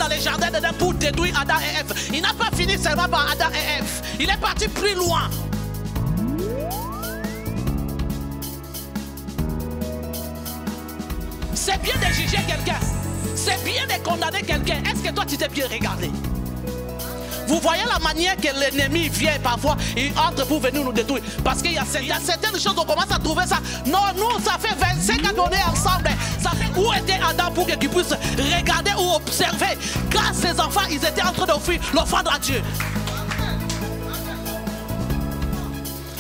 dans les jardins d'Éden pour détruire Adam et Ève. Il n'a pas fini seulement par Adam et Ève. Il est parti plus loin. C'est bien de juger quelqu'un. C'est bien de condamner quelqu'un. Est-ce que toi tu t'es bien regardé? Vous voyez la manière que l'ennemi vient parfois, il entre pour venir nous détruire. Parce qu'il y a certaines choses, on commence à trouver ça. Non, nous, ça fait 25 ans qu'on est ensemble. Ça fait où était Adam pour qu'il puisse regarder ou observer quand ses enfants, ils étaient en train d'offrir l'offrande à Dieu.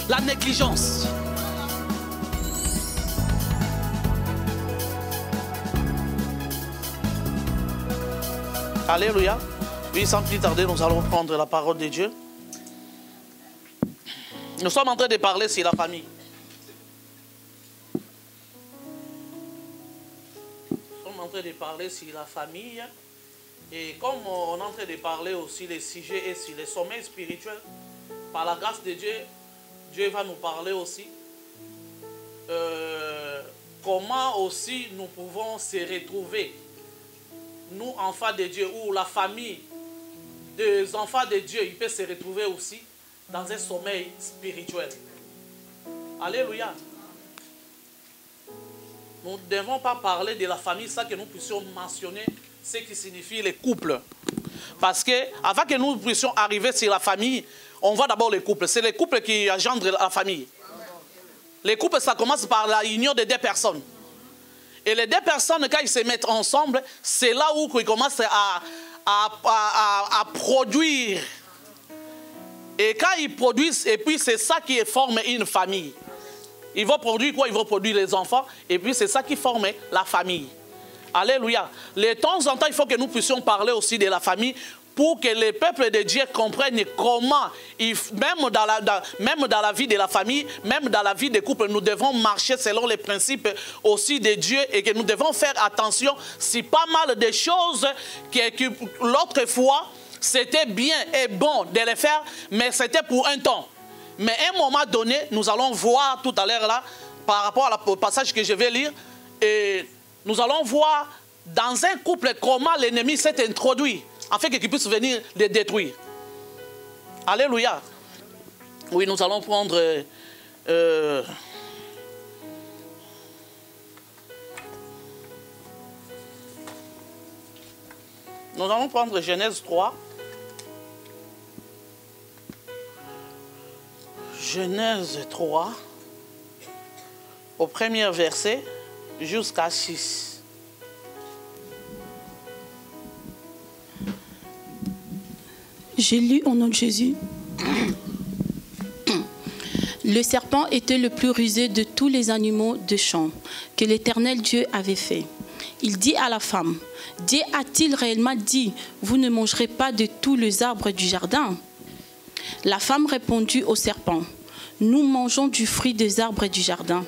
La négligence. Alléluia. Oui, sans plus tarder, nous allons prendre la parole de Dieu. Nous sommes en train de parler sur la famille. Nous sommes en train de parler sur la famille. Et comme on est en train de parler aussi des sujets et sur les sommets spirituels, par la grâce de Dieu, Dieu va nous parler aussi. Comment aussi nous pouvons se retrouver, nous enfants de Dieu, ou la famille des enfants de Dieu, il peut se retrouver aussi dans un sommeil spirituel. Alléluia. Nous ne devons pas parler de la famille sans que nous puissions mentionner ce qui signifie les couples. Parce que avant que nous puissions arriver sur la famille, on voit d'abord les couples. C'est les couples qui engendrent la famille. Les couples, ça commence par la union de deux personnes. Et les deux personnes, quand ils se mettent ensemble, c'est là où ils commencent à produire. Et quand ils produisent, et puis c'est ça qui forme une famille. Ils vont produire quoi? Ils vont produire les enfants, et puis c'est ça qui forme la famille. Alléluia. De temps en temps, il faut que nous puissions parler aussi de la famille pour que les peuples de Dieu comprennent comment, même dans la vie de la famille, même dans la vie des couples, nous devons marcher selon les principes aussi de Dieu et que nous devons faire attention si pas mal de choses que l'autre fois, c'était bien et bon de les faire, mais c'était pour un temps. Mais à un moment donné, nous allons voir tout à l'heure là, par rapport au passage que je vais lire, et nous allons voir dans un couple comment l'ennemi s'est introduit, afin qu'il puisse venir les détruire. Alléluia. Oui, nous allons prendre... nous allons prendre Genèse 3. Genèse 3, au premier verset jusqu'à 6. J'ai lu au nom de Jésus. Le serpent était le plus rusé de tous les animaux de champ que l'Éternel Dieu avait fait. Il dit à la femme, Dieu a-t-il réellement dit, vous ne mangerez pas de tous les arbres du jardin? La femme répondit au serpent, nous mangeons du fruit des arbres du jardin.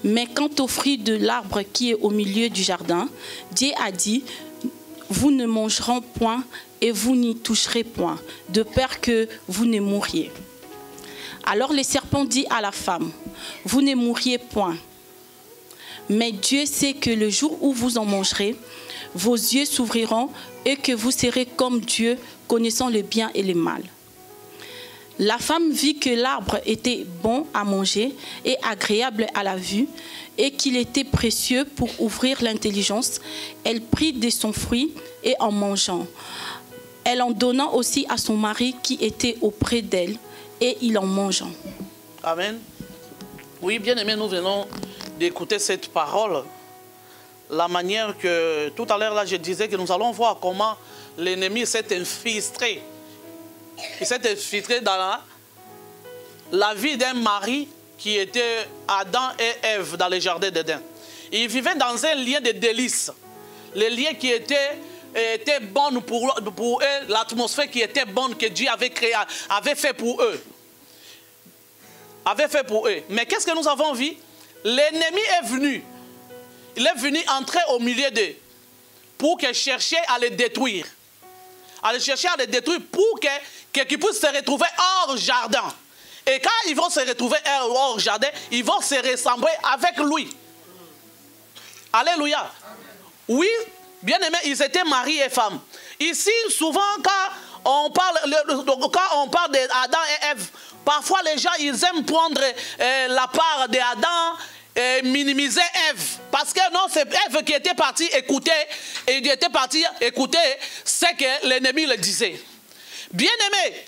Mais quant au fruit de l'arbre qui est au milieu du jardin, Dieu a dit, vous ne mangerez point et vous n'y toucherez point, de peur que vous ne mouriez. Alors le serpent dit à la femme, vous ne mourriez point. Mais Dieu sait que le jour où vous en mangerez, vos yeux s'ouvriront et que vous serez comme Dieu, connaissant le bien et le mal. La femme vit que l'arbre était bon à manger et agréable à la vue, et qu'il était précieux pour ouvrir l'intelligence. Elle prit de son fruit et en mangeant. Elle en donna aussi à son mari qui était auprès d'elle, et il en mangea. Amen. Oui, bien aimé, nous venons d'écouter cette parole. La manière que, tout à l'heure, là, je disais que nous allons voir comment l'ennemi s'est infiltré. Il s'est infiltré dans la vie d'un mari qui était Adam et Ève dans le jardin d'Éden. Ils vivaient dans un lien de délices. Le lien qui était bon pour eux, l'atmosphère qui était bonne que Dieu avait créée, avait fait pour eux. Mais qu'est-ce que nous avons vu? L'ennemi est venu. Il est venu entrer au milieu d'eux pour chercher à les détruire. À les chercher à les détruire pour qu'ils puissent se retrouver hors jardin. Et quand ils vont se retrouver hors jardin, ils vont se ressembler avec lui. Alléluia. Amen. Oui, bien aimé, ils étaient mari et femme. Ici, souvent, quand on parle d'Adam et Ève, parfois les gens, ils aiment prendre la part d'Adam et minimiser Ève. Parce que non, c'est Ève qui était partie écouter, et il était parti écouter ce que l'ennemi le disait. Bien aimé,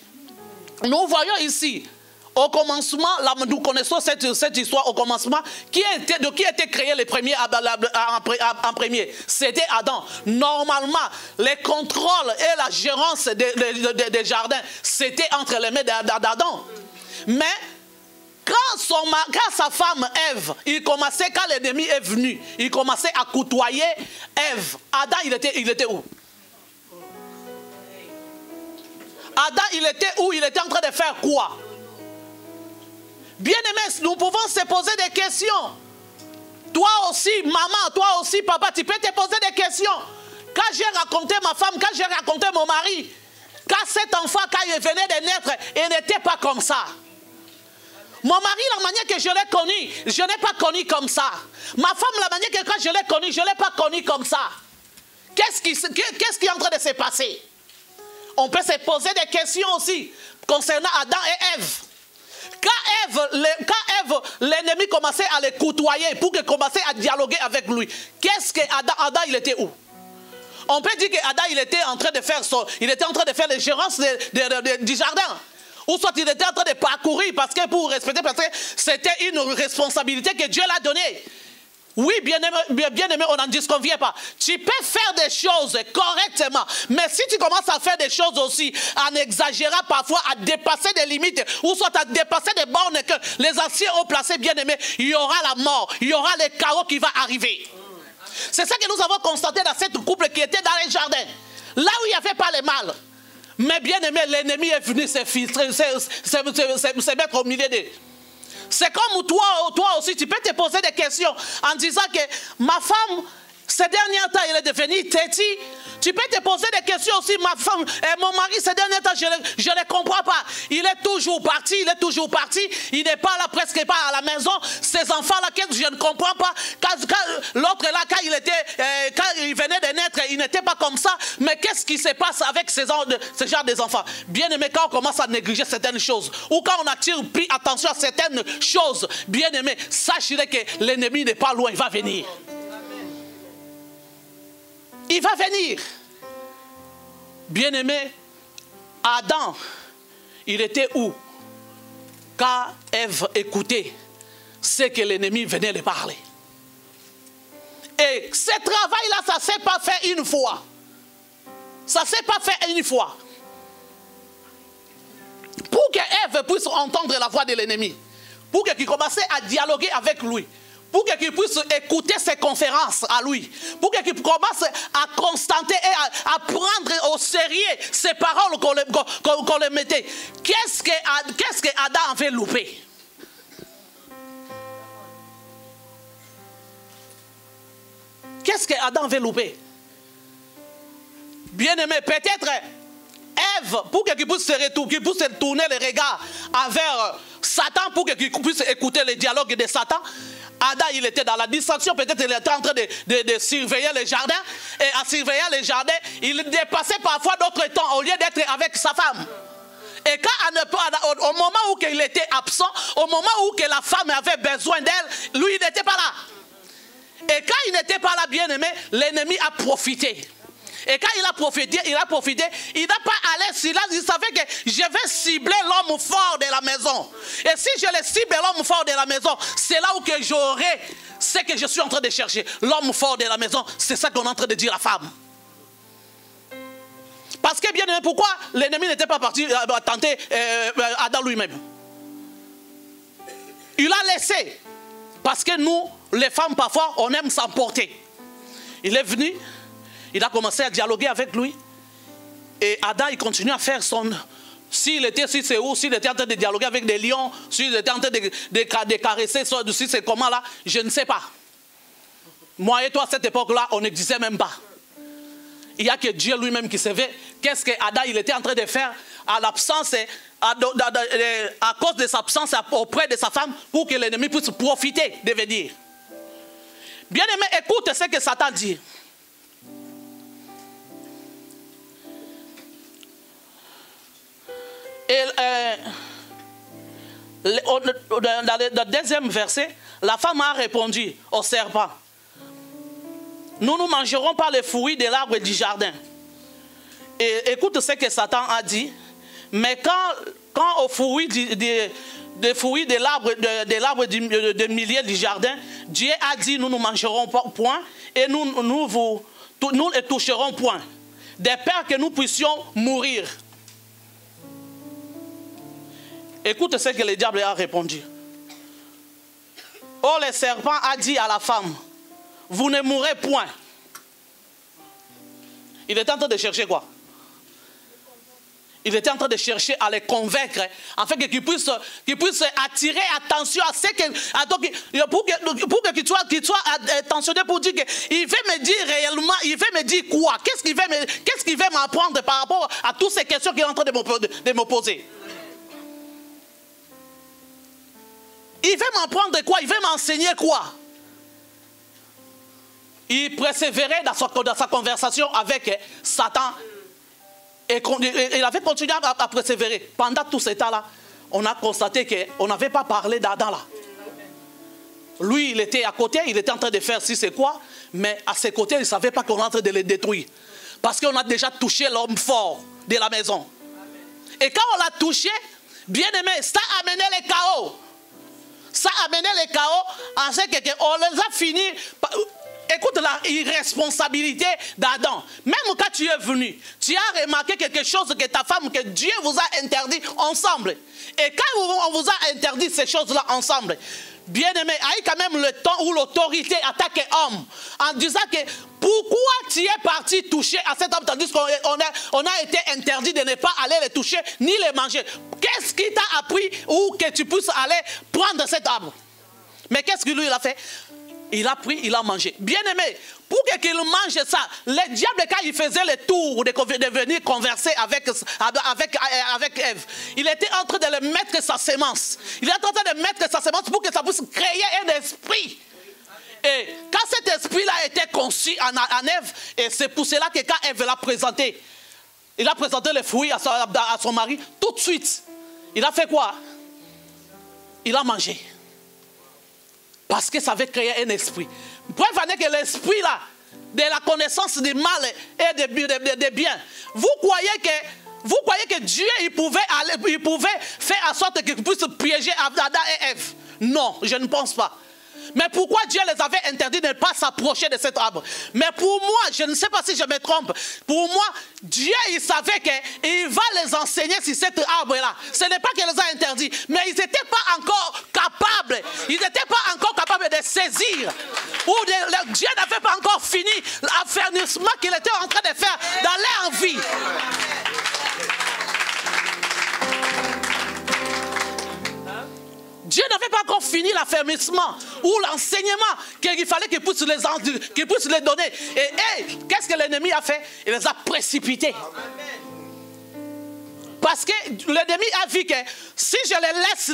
nous voyons ici, au commencement, là, nous connaissons cette histoire au commencement, qui était créé le premier en premier? C'était Adam. Normalement, les contrôles et la gérance des jardins, c'était entre les mains d'Adam. Mais quand sa femme Ève, quand l'ennemi est venu, il commençait à côtoyer Ève. Adam, il était où? Adam, il était où? Il était en train de faire quoi? Bien aimé, nous pouvons se poser des questions. Toi aussi, maman, toi aussi, papa, tu peux te poser des questions. Quand j'ai raconté ma femme, quand j'ai raconté mon mari, quand cet enfant, quand il venait de naître, il n'était pas comme ça. Mon mari, la manière que je l'ai connu, je n'ai pas connu comme ça. Ma femme, la manière que quand je l'ai connue, je ne l'ai pas connue comme ça. Qu'est-ce qui est en train de se passer? On peut se poser des questions aussi concernant Adam et Ève. Quand Ève, l'ennemi commençait à les côtoyer pour qu'il commençait à dialoguer avec lui, qu'est-ce que Adam, il était où? On peut dire qu'Adam, il était en train de faire les gérances du jardin. Ou soit il était en train de parcourir parce que c'était une responsabilité que Dieu l'a donnée. Oui, bien aimé, on n'en disconvient pas. Tu peux faire des choses correctement, mais si tu commences à faire des choses aussi en exagérant parfois, à dépasser des limites, ou soit à dépasser des bornes que les anciens ont placées, bien aimé, il y aura la mort, il y aura le chaos qui va arriver. C'est ça que nous avons constaté dans cette couple qui était dans les jardins, là où il n'y avait pas le mal. Mais bien aimé, l'ennemi est venu se filtrer, se mettre au milieu d'eux. C'est comme toi aussi, tu peux te poser des questions en disant que ma femme, ces derniers temps, elle est devenue têtue. Tu peux te poser des questions aussi, ma femme, et mon mari, ces derniers temps, je ne comprends pas. Il est toujours parti, il n'est pas là, presque pas à la maison. Ces enfants-là, je ne comprends pas. L'autre là, quand il venait de naître, il n'était pas comme ça. Mais qu'est-ce qui se passe avec ce genre des enfants? Bien aimé, quand on commence à négliger certaines choses, ou quand on attire plus attention à certaines choses, bien aimé, sachez que l'ennemi n'est pas loin, il va venir. Il va venir. Bien-aimé, Adam, il était où? Quand Ève écoutait ce que l'ennemi venait de parler. Et ce travail-là, ça ne s'est pas fait une fois. Ça ne s'est pas fait une fois. Pour que Ève puisse entendre la voix de l'ennemi, pour qu'il commence à dialoguer avec lui, pour qu'il puisse écouter ses conférences à lui, pour qu'il commence à constater et à prendre au sérieux ces paroles qu'on le mettait. Qu'est-ce que Adam avait loupé? Qu'est-ce que Adam avait loupé? Bien-aimé, peut-être Ève, pour qu'il puisse se tourner le regard envers Satan, pour qu'il puisse écouter les dialogues de Satan, Adam, il était dans la distraction, peut-être il était en train de surveiller les jardins, et en surveillant les jardins, il dépassait parfois d'autres temps au lieu d'être avec sa femme. Et quand, au moment où il était absent, au moment où que la femme avait besoin d'elle, lui, il n'était pas là. Et quand il n'était pas là, bien aimé, l'ennemi a profité. Et quand il a profité, il n'a pas allé sur là, il savait que je vais cibler l'homme fort de la maison. Et si je le cible l'homme fort de la maison, c'est là où que j'aurai ce que je suis en train de chercher. L'homme fort de la maison, c'est ça qu'on est en train de dire à la femme. Parce que bien aimé, pourquoi l'ennemi n'était pas parti tenter Adam lui-même? Il a laissé. Parce que nous, les femmes, parfois, on aime s'emporter. Il est venu. Il a commencé à dialoguer avec lui. Et Adam, il continue à faire son... S'il était en train de dialoguer avec des lions, s'il était en train de caresser, si c'est comment là, je ne sais pas. Moi et toi, à cette époque-là, on n'existait même pas. Il n'y a que Dieu lui-même qui savait qu'est-ce que Adam il était en train de faire à l'absence, à cause de sa absence auprès de sa femme, pour que l'ennemi puisse profiter de venir. Bien-aimé, écoute ce que Satan dit. Et dans le deuxième verset, la femme a répondu au serpent: nous ne mangerons pas les fruits de l'arbre du jardin. Et écoute ce que Satan a dit. Mais quand aux fruits des fruits de l'arbre de milieu du jardin, Dieu a dit: nous ne mangerons point et nous ne toucherons point, de peur que nous puissions mourir. Écoute ce que le diable a répondu. Oh, le serpent a dit à la femme: vous ne mourrez point. Il était en train de chercher quoi? Il était en train de chercher à les convaincre, afin qu'ils puissent attirer attention à ce que, pour qu'ils soient attentionnés, pour dire qu'il veut me dire réellement, il veut me dire quoi? Qu'est-ce qu'il veut m'apprendre par rapport à toutes ces questions qu'il est en train de me poser? Il veut m'apprendre quoi? Il veut m'enseigner quoi? Il persévérait dans sa conversation avec Satan. Et il avait continué à persévérer. Pendant tout ce temps-là, on a constaté qu'on n'avait pas parlé d'Adam là. Lui, il était à côté, il était en train de faire si c'est quoi, mais à ses côtés, il ne savait pas qu'on est en train de le détruire. Parce qu'on a déjà touché l'homme fort de la maison. Et quand on l'a touché, bien aimé, ça a amené le chaos. Ça a amené le chaos en ce qu'on les a finis. Écoute la irresponsabilité d'Adam. Même quand tu es venu, tu as remarqué quelque chose que ta femme, que Dieu vous a interdit ensemble. Et quand on vous a interdit ces choses-là ensemble, bien aimé, il y a quand même le temps où l'autorité attaque l'homme en disant que pourquoi tu es parti toucher à cet homme tandis qu'on a été interdit de ne pas aller les toucher ni les manger. Qu'est-ce qui t'a appris ou que tu puisses aller prendre cet arbre? Mais qu'est-ce que lui il a fait? Il a pris, il a mangé. Bien aimé, pour qu'il mange ça, le diable, quand il faisait le tour de venir converser avec Ève, il était en train de le mettre sa semence. Il est en train de mettre sa semence pour que ça puisse créer un esprit. Et quand cet esprit-là a été conçu en Ève, et c'est pour cela que quand Ève l'a présenté, il a présenté le fruit à son mari, tout de suite, il a fait quoi? Il a mangé. Parce que ça avait créé un esprit. Preuve en est que l'esprit là, de la connaissance du mal et des biens, vous croyez que Dieu il pouvait faire en sorte qu'il puisse piéger Adam et Ève? Non, je ne pense pas. Mais pourquoi Dieu les avait interdits de ne pas s'approcher de cet arbre? Mais pour moi, je ne sais pas si je me trompe, pour moi, Dieu il savait qu'il va les enseigner sur cet arbre-là. Ce n'est pas qu'il les a interdits, mais ils n'étaient pas encore capables. Ils n'étaient pas encore capables de saisir. Ou Dieu n'avait pas encore fini l'affermissement qu'il était en train de faire dans leur vie. Dieu n'avait pas encore fini l'affermissement ou l'enseignement qu'il fallait qu'il puisse les donner. Et qu'est-ce que l'ennemi a fait? Il les a précipités. Parce que l'ennemi a vu que si je les laisse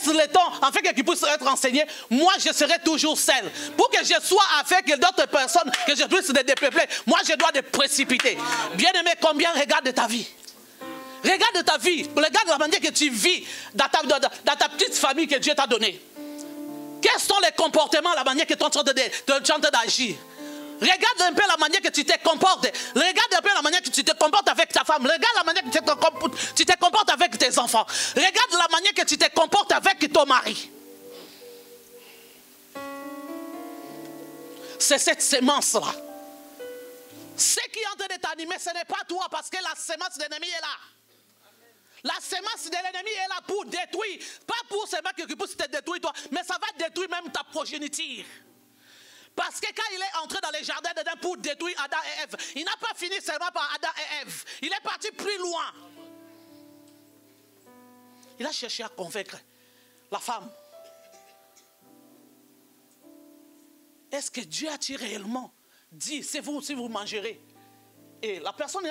le temps, afin qu'ils puissent être enseignés, moi je serai toujours seul. Pour que je sois avec d'autres personnes, que je puisse les dépeupler, moi je dois les précipiter. Bien aimé, combien regarde ta vie? Regarde ta vie, regarde la manière que tu vis dans ta petite famille que Dieu t'a donnée. Quels sont les comportements, la manière que tu es en train d'agir? Regarde un peu la manière que tu te comportes. Regarde un peu la manière que tu te comportes avec ta femme. Regarde la manière que tu te comportes avec tes enfants. Regarde la manière que tu te comportes avec ton mari. C'est cette semence-là. Ce qui est en train de t'animer, ce n'est pas toi, parce que la semence de l'ennemi est là. La semence de l'ennemi est là pour détruire. Pas pour seulement que tu puisses te détruire toi, mais ça va détruire même ta progéniture. Parce que quand il est entré dans les jardins d'Éden pour détruire Adam et Ève, il n'a pas fini seulement par Adam et Ève. Il est parti plus loin. Il a cherché à convaincre la femme. Est-ce que Dieu a-t-il réellement dit, c'est vous si vous mangerez? Et la personne,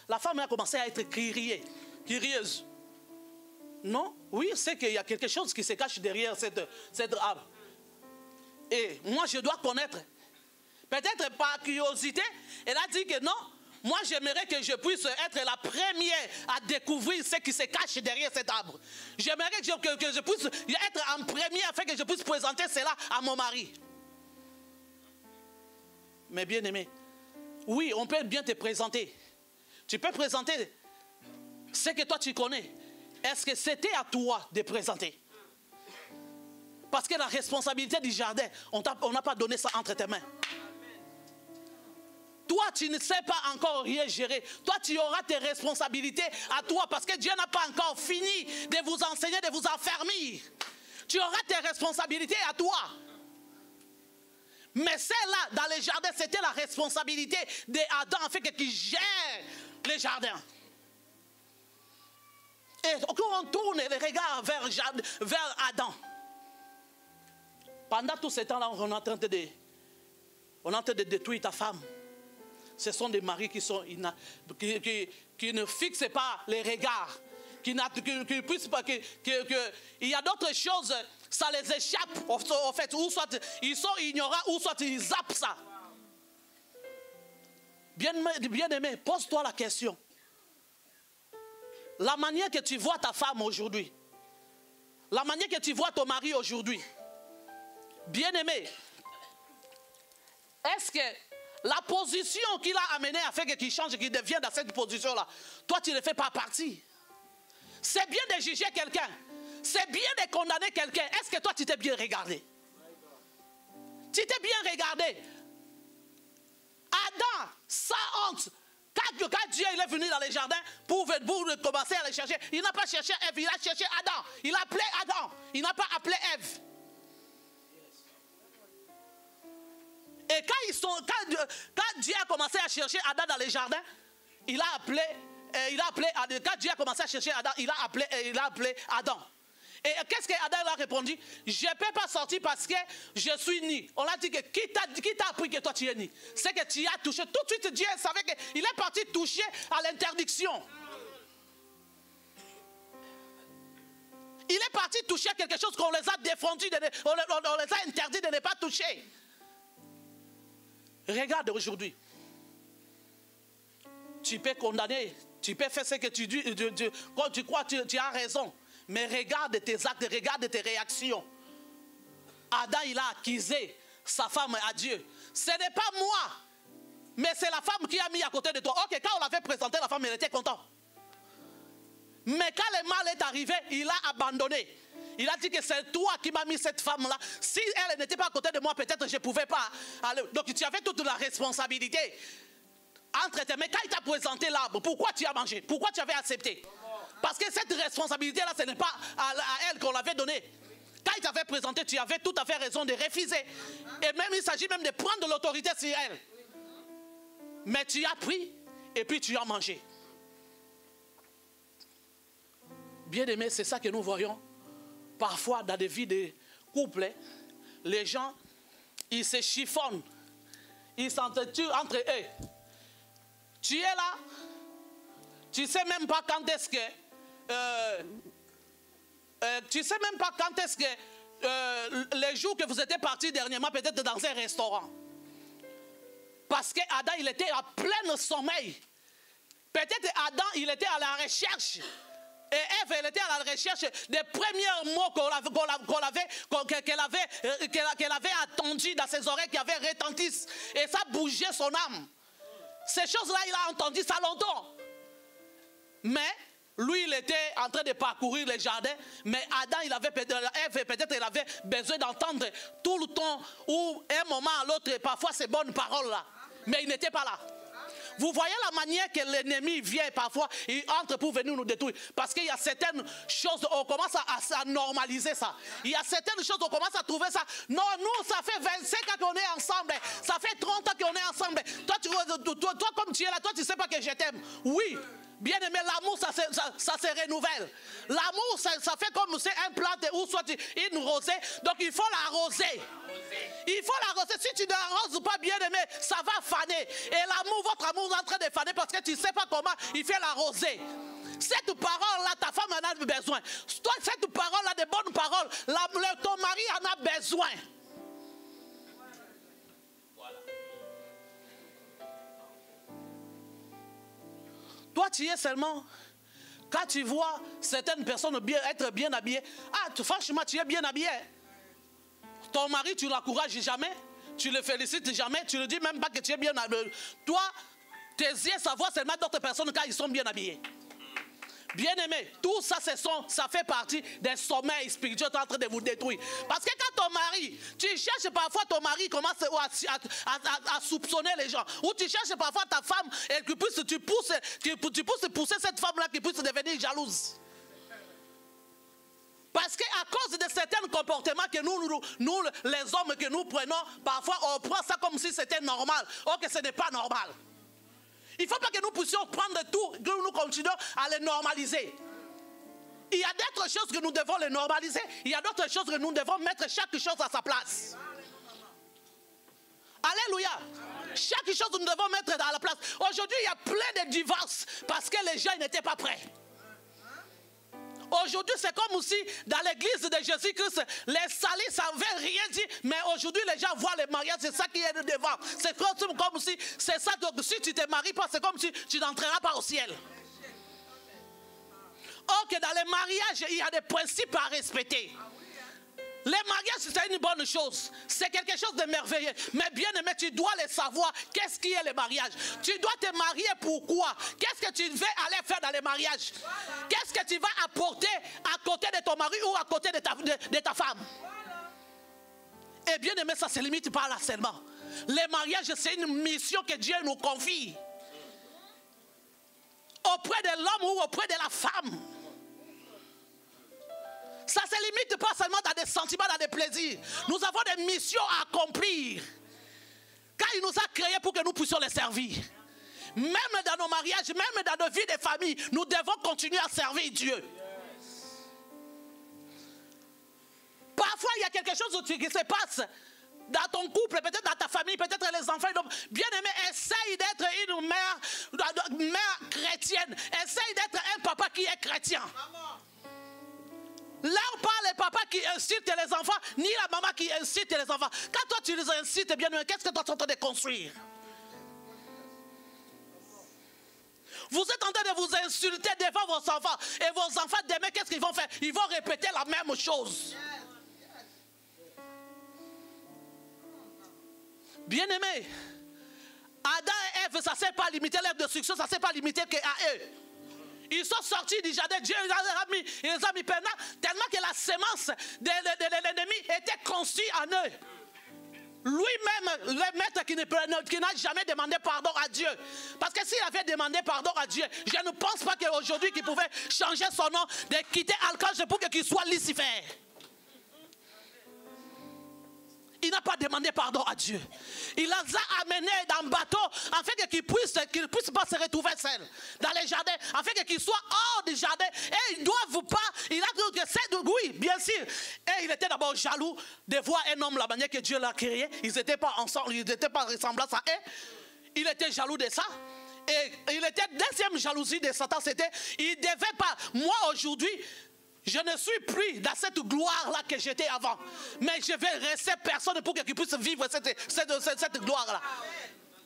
la femme a commencé à être curieuse. Non, oui, c'est qu'il y a quelque chose qui se cache derrière cette arbre. Et moi, je dois connaître. Peut-être par curiosité, elle a dit que non, moi j'aimerais que je puisse être la première à découvrir ce qui se cache derrière cet arbre. J'aimerais que je puisse être en premier afin que je puisse présenter cela à mon mari. Mais bien aimé, oui, on peut bien te présenter. Tu peux présenter ce que toi tu connais. Est-ce que c'était à toi de présenter? Parce que la responsabilité du jardin, on n'a pas donné ça entre tes mains. Toi, tu ne sais pas encore rien gérer. Toi, tu auras tes responsabilités à toi parce que Dieu n'a pas encore fini de vous enseigner, de vous affermir. Tu auras tes responsabilités à toi. Mais celle-là, dans les jardins, c'était la responsabilité d'Adam, en fait, qui gère les jardins. Et quand on tourne les regards vers Adam, pendant tout ce temps-là, on est en train de détruire ta femme. Ce sont des maris qui ne fixent pas les regards, qui puissent pas, il y a d'autres choses, ça les échappe, en fait, ou soit ils sont ignorants, ou soit ils zappent ça. Bien-aimé, pose-toi la question. La manière que tu vois ta femme aujourd'hui, la manière que tu vois ton mari aujourd'hui, bien-aimé, est-ce que la position qu'il a amenée afin qu'il change, qu'il devienne dans cette position-là, toi tu ne fais pas partie? C'est bien de juger quelqu'un, c'est bien de condamner quelqu'un. Est-ce que toi tu t'es bien regardé? Tu t'es bien regardé? Adam, sans honte, quand Dieu il est venu dans les jardins pour commencer à les chercher, il n'a pas cherché Ève, il a cherché Adam. Il a appelé Adam, il n'a pas appelé Ève. Et quand Dieu a commencé à chercher Adam dans les jardins, quand Dieu a commencé à chercher Adam, il a appelé Adam. Et qu'est-ce qu'Adam a répondu? Je ne peux pas sortir parce que je suis ni. On a dit que qui t'a appris que toi tu es ni? C'est que tu as touché. Tout de suite Dieu savait qu'il est parti toucher à l'interdiction. Il est parti toucher à quelque chose qu'on les a défendus, on les a interdits de ne pas toucher. Regarde aujourd'hui. Tu peux condamner, tu peux faire ce que tu dis, quand tu crois que tu as raison. Mais regarde tes actes, regarde tes réactions. Adam, il a accusé sa femme à Dieu. Ce n'est pas moi, mais c'est la femme qui a mis à côté de toi. Ok, quand on l'avait présenté, la femme, elle était contente. Mais quand le mal est arrivé, il a abandonné. Il a dit que c'est toi qui m'as mis cette femme-là. Si elle n'était pas à côté de moi, peut-être je ne pouvais pas aller. Donc tu avais toute la responsabilité entre tes mains. Quand il t'a présenté l'arbre, pourquoi tu as mangé? Pourquoi tu avais accepté? Parce que cette responsabilité-là, ce n'est pas à elle qu'on l'avait donnée. Quand il t'avait présenté, tu avais tout à fait raison de refuser. Et même, il s'agit même de prendre l'autorité sur elle. Mais tu as pris et puis tu as mangé. Bien aimé, c'est ça que nous voyons. Parfois, dans des vies de couple, les gens, ils se chiffonnent. Ils s'entretuent entre eux. Tu es là, tu ne sais même pas quand est-ce que... tu ne sais même pas quand est-ce que... les jours que vous étiez partis dernièrement, peut-être dans un restaurant. Parce que Adam, il était à plein sommeil. Peut-être Adam, il était à la recherche. Et Ève, elle était à la recherche des premiers mots qu'elle avait entendus dans ses oreilles, qui avaient retenti. Et ça bougeait son âme. Ces choses-là, il a entendu ça longtemps. Mais lui, il était en train de parcourir les jardins. Mais Adam, Ève, peut-être elle avait besoin d'entendre tout le temps, ou un moment à l'autre, parfois ces bonnes paroles-là. Mais il n'était pas là. Vous voyez la manière que l'ennemi vient parfois, il entre pour venir nous détruire. Parce qu'il y a certaines choses, on commence à normaliser ça. Il y a certaines choses, on commence à trouver ça. Non, nous, ça fait 25 ans qu'on est ensemble. Ça fait 30 ans qu'on est ensemble. Toi, comme tu es là, toi, tu ne sais pas que je t'aime. Oui. Bien aimé, l'amour, ça se renouvelle. L'amour, ça fait comme c'est un plant ou soit une rosée. Donc, il faut l'arroser. Il faut l'arroser. Si tu ne l'arroses pas, bien aimé, ça va faner. Et l'amour, votre amour est en train de faner parce que tu ne sais pas comment il fait l'arroser. Cette parole-là, ta femme en a besoin. Toi, cette parole-là, de bonnes paroles, ton mari en a besoin. Toi, tu es seulement... Quand tu vois certaines personnes être bien habillées, ah, franchement, tu es bien habillé. Ton mari, tu ne l'encourages jamais, tu le félicites jamais, tu ne dis même pas que tu es bien habillé. Toi, tes yeux savent seulement d'autres personnes quand ils sont bien habillés. Bien-aimé, tout ça, ça fait partie des sommeils spirituels en train de vous détruire. Parce que quand ton mari, tu cherches parfois ton mari commence à soupçonner les gens. Ou tu cherches parfois ta femme et que tu pousses pousser cette femme-là qui puisse devenir jalouse. Parce qu'à cause de certains comportements que nous, les hommes que nous prenons, parfois on prend ça comme si c'était normal. Or que ce n'est pas normal. Il ne faut pas que nous puissions prendre tout, que nous continuons à les normaliser. Il y a d'autres choses que nous devons les normaliser. Il y a d'autres choses que nous devons mettre chaque chose à sa place. Alléluia. Chaque chose nous devons mettre à la place. Aujourd'hui, il y a plein de divorces parce que les gens n'étaient pas prêts. Aujourd'hui, c'est comme si dans l'église de Jésus-Christ, les salis, ça ne veut rien dire. Mais aujourd'hui, les gens voient les mariages, c'est ça qui est devant. C'est comme si, c'est ça, donc si tu ne te maries pas, c'est comme si tu n'entreras pas au ciel. Or que dans les mariages, il y a des principes à respecter. Les mariages, c'est une bonne chose. C'est quelque chose de merveilleux. Mais bien aimé, tu dois le savoir. Qu'est-ce qui est le mariage? Tu dois te marier pourquoi? Qu'est-ce que tu veux aller faire dans les mariages? Qu'est-ce que tu vas apporter à côté de ton mari ou à côté de ta femme? Et bien aimé, ça ne se limite pas là seulement. Les mariages, c'est une mission que Dieu nous confie. Auprès de l'homme ou auprès de la femme. Ça ne se limite pas seulement dans des sentiments, dans des plaisirs. Nous avons des missions à accomplir. Car il nous a créés pour que nous puissions les servir. Même dans nos mariages, même dans nos vies de famille, nous devons continuer à servir Dieu. Parfois, il y a quelque chose qui se passe dans ton couple, peut-être dans ta famille, peut-être les enfants. Bien aimé, essaye d'être une mère chrétienne. Essaye d'être un papa qui est chrétien. Là, pas les papas qui incitent les enfants, ni la maman qui incite les enfants. Quand toi tu les incites, bien, qu'est-ce que toi tu es en train de construire? Vous êtes en train de vous insulter devant vos enfants. Et vos enfants, demain, qu'est-ce qu'ils vont faire? Ils vont répéter la même chose. Bien aimé, Adam et Ève, ça ne s'est pas limité, l'œuvre de succès, ça ne s'est pas limité qu'à eux. Ils sont sortis du jardin, Dieu les a mis pendant, tellement que la sémence de l'ennemi était conçue en eux. Lui-même, le maître qui n'a jamais demandé pardon à Dieu. Parce que s'il avait demandé pardon à Dieu, je ne pense pas qu'aujourd'hui qu'il pouvait changer son nom, de quitter Archange pour qu'il soit Lucifer. Il n'a pas demandé pardon à Dieu. Il les a amenés dans le bateau afin qu'ils ne puissent pas se retrouver seuls dans les jardins, afin qu'ils soient hors du jardin. Et ils ne doivent pas. Il a dit que c'est de oui, bien sûr. Et il était d'abord jaloux de voir un homme la manière que Dieu l'a créé. Ils n'étaient pas ensemble, ils n'étaient pas ressemblables à eux. Il était jaloux de ça. Et il était deuxième jalousie de Satan, c'était il ne devait pas. Moi aujourd'hui, je ne suis plus dans cette gloire-là que j'étais avant. Mais je vais rester personne pour qu'ils puissent vivre cette gloire-là.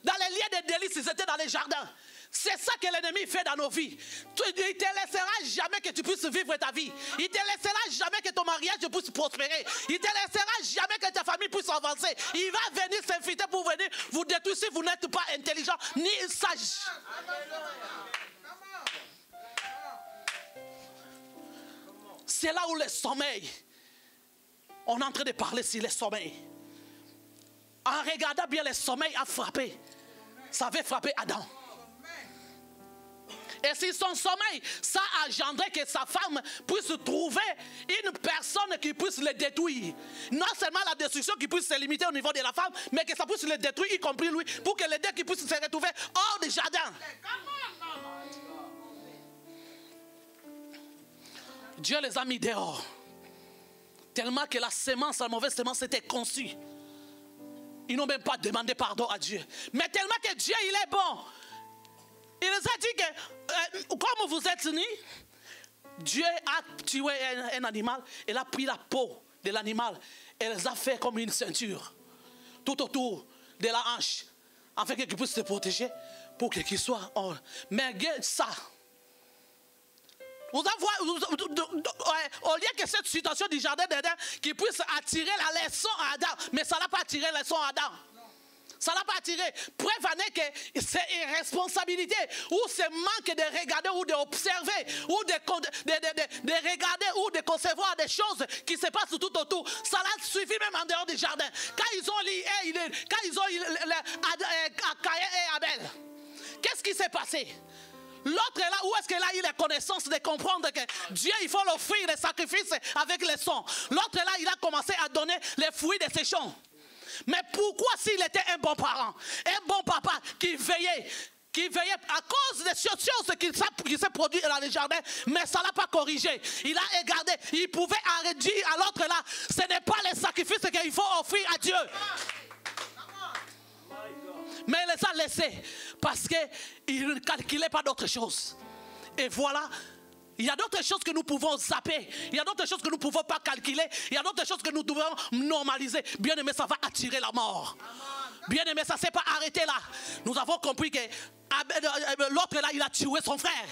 Dans les lieux de délices, ils étaient dans les jardins. C'est ça que l'ennemi fait dans nos vies. Il ne te laissera jamais que tu puisses vivre ta vie. Il ne te laissera jamais que ton mariage puisse prospérer. Il ne te laissera jamais que ta famille puisse avancer. Il va venir s'inviter pour venir vous détruire si vous n'êtes pas intelligent ni sage. C'est là où le sommeil, on est en train de parler sur le sommeil. En regardant bien, le sommeil a frappé. Ça avait frappé Adam. Et si son sommeil, ça a engendré que sa femme puisse trouver une personne qui puisse le détruire. Non seulement la destruction qui puisse se limiter au niveau de la femme, mais que ça puisse le détruire, y compris lui, pour que les deux qui puissent se retrouver hors du jardin. Dieu les a mis dehors. Tellement que la sémence, la mauvaise sémence était conçue. Ils n'ont même pas demandé pardon à Dieu. Mais tellement que Dieu, il est bon. Il les a dit que, comme vous êtes nés, Dieu a tué un animal. Il a pris la peau de l'animal. Et les a fait comme une ceinture. Tout autour de la hanche. Afin qu'ils puissent se protéger. pour qu'il soit... Mais ça... Vous avez, au lieu que cette situation du jardin d'Éden qui puisse attirer la leçon à Adam, mais ça n'a pas attiré la leçon à Adam. Ça n'a pas attiré. Preuve en est que c'est irresponsabilité ou c'est manque de regarder ou d'observer ou de regarder ou de concevoir des choses qui se passent tout autour. Ça l'a suffi même en dehors du jardin. Quand ils ont lié, Caïn et Abel, qu'est-ce qui s'est passé? L'autre est là, où est-ce qu'il a eu la connaissance de comprendre que Dieu, il faut l'offrir les sacrifices avec les sons. L'autre est là, il a commencé à donner les fruits de ses champs. Mais pourquoi s'il était un bon parent, un bon papa qui veillait à cause des choses qui s'est produit dans le jardin, mais ça ne l'a pas corrigé. Il a regardé, il pouvait dire à l'autre là, ce n'est pas les sacrifices qu'il faut offrir à Dieu. Mais il les a laissés parce qu'il ne calculait pas d'autres choses. Et voilà, il y a d'autres choses que nous pouvons zapper. Il y a d'autres choses que nous ne pouvons pas calculer. Il y a d'autres choses que nous devons normaliser. Bien aimé, ça va attirer la mort. Bien aimé, ça ne s'est pas arrêté là. Nous avons compris que l'autre là, il a tué son frère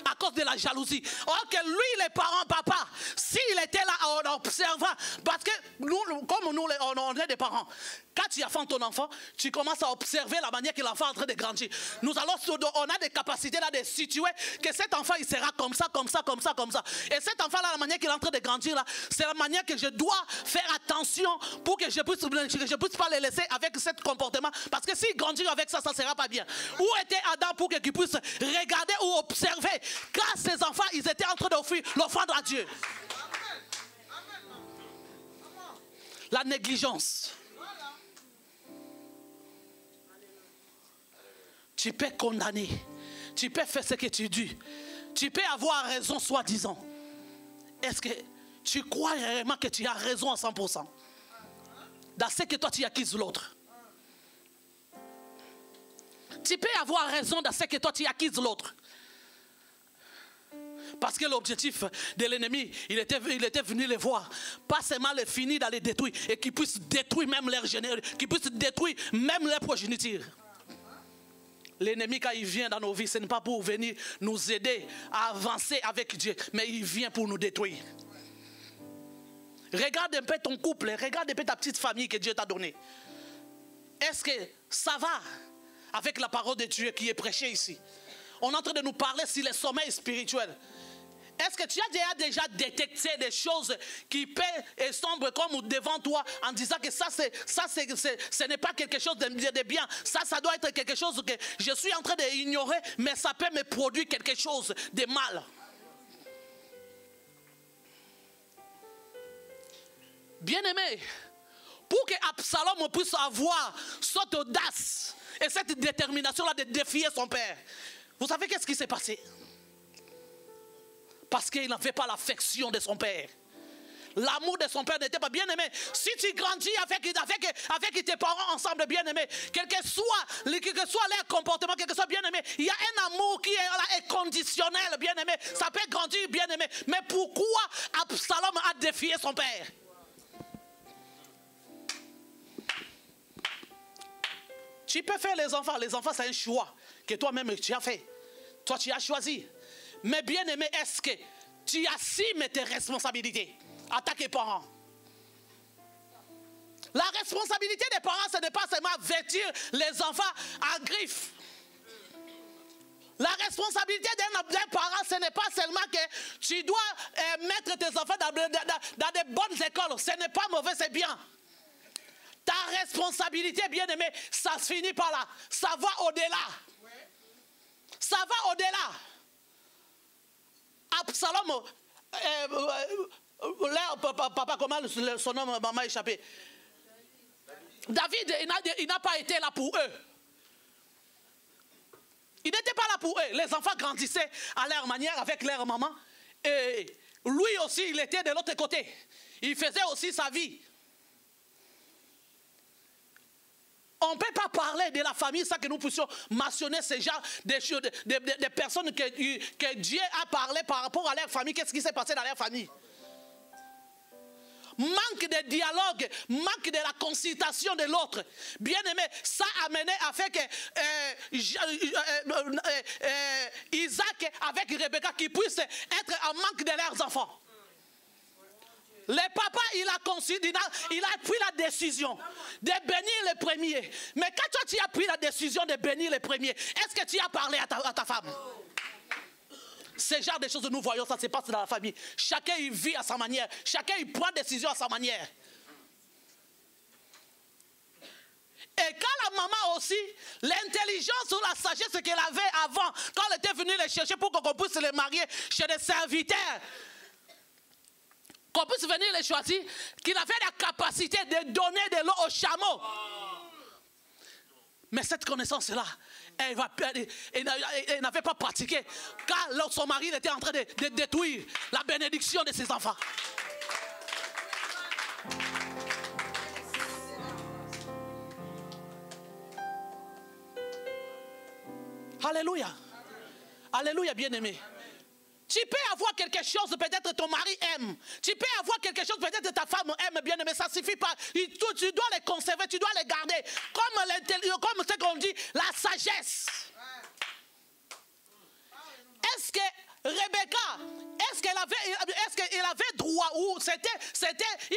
à cause de la jalousie. Or que lui, les parents, papa, s'il était là en observant, parce que nous, comme nous, on est des parents, quand tu as fait ton enfant, tu commences à observer la manière que l'enfant est en train de grandir. On a des capacités là de situer que cet enfant, il sera comme ça, comme ça, comme ça, comme ça. Et cet enfant là, la manière qu'il est en train de grandir là, c'est la manière que je dois faire attention pour que je puisse pas le laisser avec ce comportement. Parce que s'il grandit avec ça, ça ne sera pas bien. Où était Adam pour qu'il puisse regarder ou observer quand ses enfants, ils étaient en train d'offrir l'offrande à Dieu. La négligence. Tu peux condamner, tu peux faire ce que tu dis, tu peux avoir raison soi-disant. Est-ce que tu crois réellement que tu as raison à 100% dans ce que toi tu acquises l'autre? Tu peux avoir raison dans ce que toi tu acquises l'autre. Parce que l'objectif de l'ennemi, il était venu les voir, pas seulement les finir dans les détruire, et qu'ils puissent détruire même leur génération, qu'ils puissent détruire même leur progéniture. L'ennemi, quand il vient dans nos vies, ce n'est pas pour venir nous aider à avancer avec Dieu, mais il vient pour nous détruire. Regarde un peu ton couple, regarde un peu ta petite famille que Dieu t'a donnée. Est-ce que ça va avec la parole de Dieu qui est prêchée ici? On est en train de nous parler sur le sommeil spirituel. Est-ce que tu as déjà détecté des choses qui paient et semblent comme devant toi en disant que ce n'est pas quelque chose de bien. Ça doit être quelque chose que je suis en train d'ignorer, mais ça peut me produire quelque chose de mal. Bien-aimé, pour que Absalom puisse avoir cette audace et cette détermination-là de défier son père, vous savez qu'est-ce qui s'est passé? Parce qu'il n'avait pas l'affection de son père. L'amour de son père n'était pas bien aimé. Si tu grandis avec tes parents ensemble, bien aimé, quel que soit leur comportement, quel que soit bien aimé, il y a un amour qui est là, est conditionnel, bien aimé. Ça peut grandir, bien aimé. Mais pourquoi Absalom a défié son père? Tu peux faire les enfants. Les enfants, c'est un choix que toi-même tu as fait. Toi, tu as choisi. Mais bien aimé, est-ce que tu assumes tes responsabilités en tant que parent? La responsabilité des parents, ce n'est pas seulement vêtir les enfants en griffes. La responsabilité d'un parent, ce n'est pas seulement que tu dois mettre tes enfants dans des bonnes écoles. Ce n'est pas mauvais, c'est bien. Ta responsabilité, bien aimé, ça se finit par là. Ça va au-delà. Ça va au-delà. Absalom, papa, comment son nom m'a échappé? David, il n'a pas été là pour eux. Il n'était pas là pour eux. Les enfants grandissaient à leur manière avec leur maman. Et lui aussi, il était de l'autre côté. Il faisait aussi sa vie. On ne peut pas parler de la famille sans que nous puissions mentionner ces genres de personnes que Dieu a parlé par rapport à leur famille. Qu'est-ce qui s'est passé dans leur famille? manque de dialogue, manque de la consultation de l'autre. Bien aimé, ça a mené à faire que Isaac avec Rebecca qui puissent être en manque de leurs enfants. Le papa, il a pris la décision de bénir les premiers. Mais quand toi, tu as pris la décision de bénir les premiers, est-ce que tu as parlé à ta femme? Ce genre de choses que nous voyons, ça se passe dans la famille. Chacun il vit à sa manière. Chacun il prend des décisions à sa manière. Et quand la maman aussi, l'intelligence ou la sagesse qu'elle avait avant, quand elle était venue les chercher pour qu'on puisse les marier chez des serviteurs, qu'on puisse venir les choisir, qu'il avait la capacité de donner de l'eau aux chameaux. Mais cette connaissance-là, elle n'avait pas pratiqué. Car son mari était en train de détruire la bénédiction de ses enfants. Alléluia. Alléluia, bien-aimé. Tu peux avoir quelque chose, peut-être ton mari aime. Tu peux avoir quelque chose, peut-être ta femme aime, bien aimé. Ça ne suffit pas. Tu dois les conserver, tu dois les garder. Comme ce qu'on dit, la sagesse. Est-ce que Rebecca, est-ce qu'elle avait droit ou c'était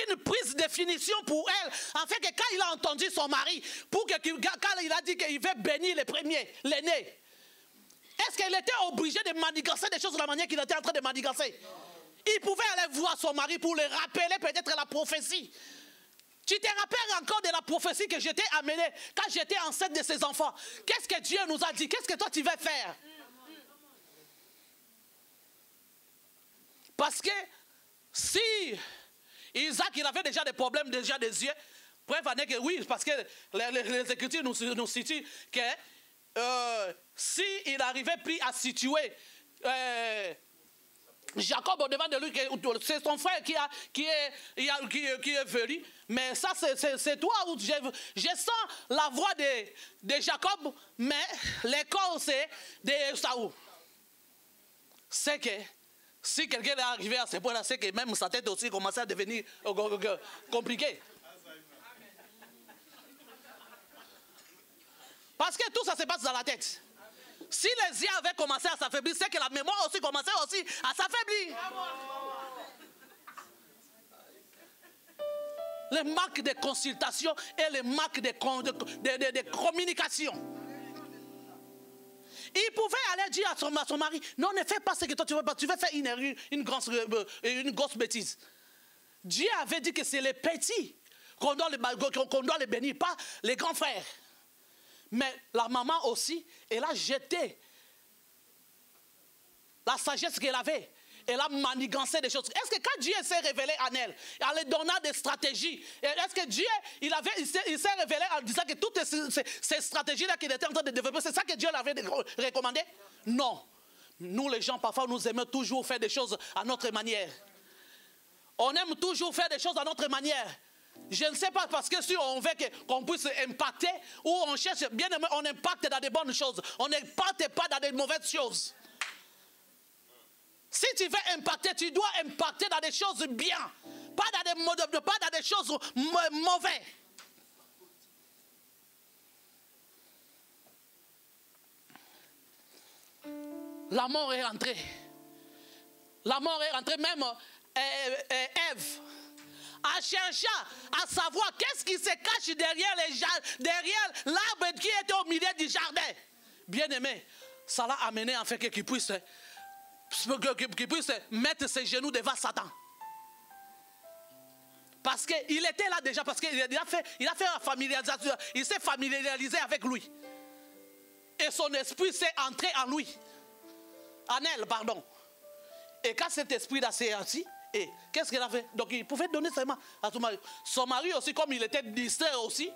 une prise de définition pour elle? En fait, que quand il a entendu son mari, quand il a dit qu'il veut bénir les premiers, l'aîné, est-ce qu'elle était obligée de manigancer des choses de la manière qu'il était en train de manigancer? Il pouvait aller voir son mari pour le rappeler peut-être la prophétie. Tu te rappelles encore de la prophétie que j'étais amenée quand j'étais enceinte de ses enfants? Qu'est-ce que Dieu nous a dit? Qu'est-ce que toi tu veux faire? Parce que si Isaac il avait déjà des problèmes déjà des yeux, preuve en est que oui, parce que les Écritures nous situent que si il arrivait puis à situer Jacob au devant de lui, c'est son frère qui est venu, mais ça c'est toi où je sens la voix de Jacob, mais le corps c'est de Saoul. C'est que si quelqu'un est arrivé à ce point-là, c'est que même sa tête aussi commençait à devenir compliquée. Parce que tout ça se passe dans la tête. Si les yeux avaient commencé à s'affaiblir, c'est que la mémoire aussi commençait aussi à s'affaiblir. Le manque de consultation et le manque de communication. Il pouvait aller dire à son mari, non, ne fais pas ce que toi tu veux pas, tu veux faire une grosse bêtise. Dieu avait dit que c'est les petits qu'on doit les bénir, pas les grands frères. Mais la maman aussi, elle a jeté la sagesse qu'elle avait. Elle a manigancé des choses. Est-ce que quand Dieu s'est révélé en elle, en lui donnant des stratégies, est-ce que Dieu, il s'est révélé en disant que toutes ces stratégies-là qu'il était en train de développer, c'est ça que Dieu l'avait recommandé? Non. Nous, les gens, parfois, nous aimons toujours faire des choses à notre manière. On aime toujours faire des choses à notre manière. Je ne sais pas, parce que si on veut qu'on puisse impacter, ou on cherche, bien aimé, on impacte dans des bonnes choses. On n'impacte pas dans des mauvaises choses. Si tu veux impacter, tu dois impacter dans des choses bien. Pas dans des choses mauvaises. La mort est rentrée. La mort est rentrée, même Ève a cherché à savoir qu'est-ce qui se cache derrière l'arbre qui était au milieu du jardin. Bien aimé, ça l'a amené en fait qu'il puisse mettre ses genoux devant Satan. Parce qu'il était là déjà, parce qu'il a fait la familiarisation, il s'est familiarisé avec lui. Et son esprit s'est entré en lui. En elle, pardon. Et quand cet esprit s'est assis, et qu'est-ce qu'elle a fait? Donc il pouvait donner seulement à son mari. Son mari aussi, comme il était distrait aussi,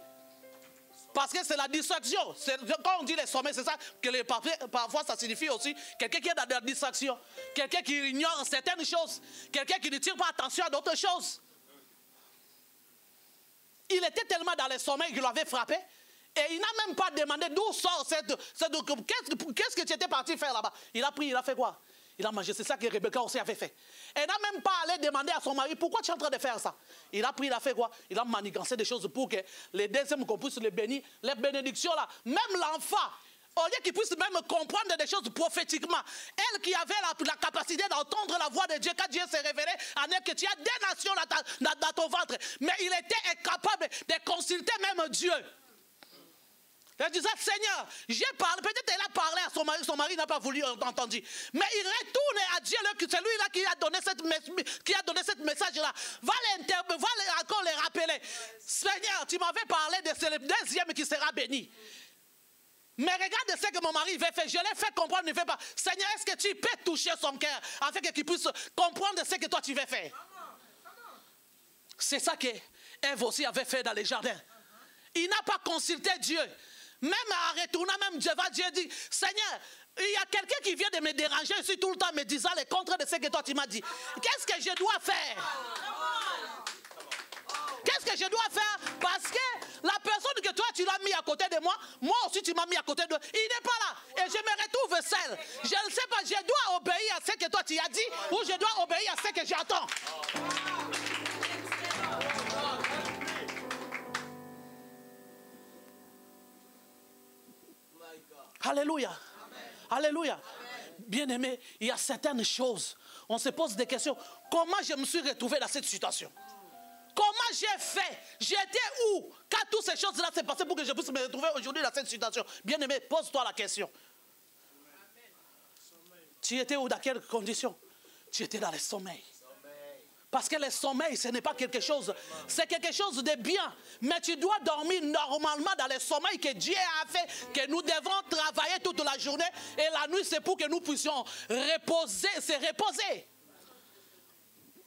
parce que c'est la distraction. Quand on dit les sommets, c'est ça que parfois ça signifie aussi quelqu'un qui est dans la distraction, quelqu'un qui ignore certaines choses, quelqu'un qui ne tire pas attention à d'autres choses. Il était tellement dans les sommets qu'il l'avait frappé. Et il n'a même pas demandé d'où sort qu'est-ce que tu étais parti faire là-bas. Il a pris, il a fait quoi? Il a mangé. C'est ça que Rebecca aussi avait fait. Elle n'a même pas allé demander à son mari, pourquoi tu es en train de faire ça? Il a pris, il a fait quoi? Il a manigancé des choses pour que les deuxièmes qu'on puisse les bénir. Les bénédictions là, même l'enfant, au lieu qu'il puisse même comprendre des choses prophétiquement, elle qui avait la capacité d'entendre la voix de Dieu, quand Dieu s'est révélé en elle, que tu as des nations dans ton ventre, mais il était incapable de consulter même Dieu. Elle disait, Seigneur, j'ai parlé, peut-être elle a parlé à son mari n'a pas voulu entendre. Mais il retourne à Dieu, c'est lui-là qui a donné cette message-là. Va encore les rappeler. Seigneur, tu m'avais parlé de ce deuxième qui sera béni. Mais regarde ce que mon mari veut faire. Je l'ai fait comprendre, il ne fait pas. Seigneur, est-ce que tu peux toucher son cœur afin qu'il puisse comprendre ce que toi tu veux faire? C'est ça qu'Ève aussi avait fait dans les jardins. Il n'a pas consulté Dieu. Même en retournant, même Dieu dit, Seigneur, il y a quelqu'un qui vient de me déranger ici tout le temps, me disant le contraire de ce que toi tu m'as dit. Qu'est-ce que je dois faire? Qu'est-ce que je dois faire? Parce que la personne que toi tu l'as mis à côté de moi, moi aussi tu m'as mis à côté de... Il n'est pas là. Et je me retrouve seul. Je ne sais pas, je dois obéir à ce que toi tu as dit ou je dois obéir à ce que j'attends. Alléluia. Amen. Alléluia. Bien-aimé, il y a certaines choses. On se pose des questions. Comment je me suis retrouvé dans cette situation? Comment j'ai fait? J'étais où quand toutes ces choses-là s'est passées pour que je puisse me retrouver aujourd'hui dans cette situation? Bien-aimé, pose-toi la question. Amen. Tu étais où? Dans quelles conditions? Tu étais dans le sommeil. Parce que le sommeil, ce n'est pas quelque chose, c'est quelque chose de bien. Mais tu dois dormir normalement dans le sommeil que Dieu a fait, que nous devons travailler toute la journée. Et la nuit, c'est pour que nous puissions reposer, se reposer.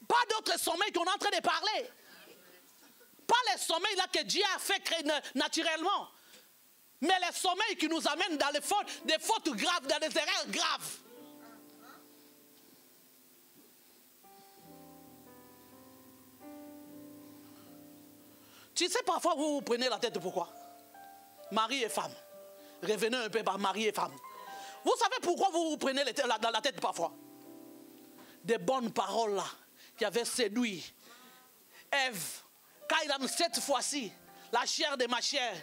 Pas d'autre sommeil qu'on est en train de parler. Pas le sommeil là que Dieu a fait créer naturellement. Mais le sommeil qui nous amène dans des fautes graves, dans des erreurs graves. Tu sais, parfois, vous prenez la tête, pourquoi? Mari et femme. Revenez un peu par mari et femme. Vous savez pourquoi vous prenez la tête parfois? Des bonnes paroles là, qui avaient séduit Ève. Quand il a mis cette fois-ci, la chair de ma chair,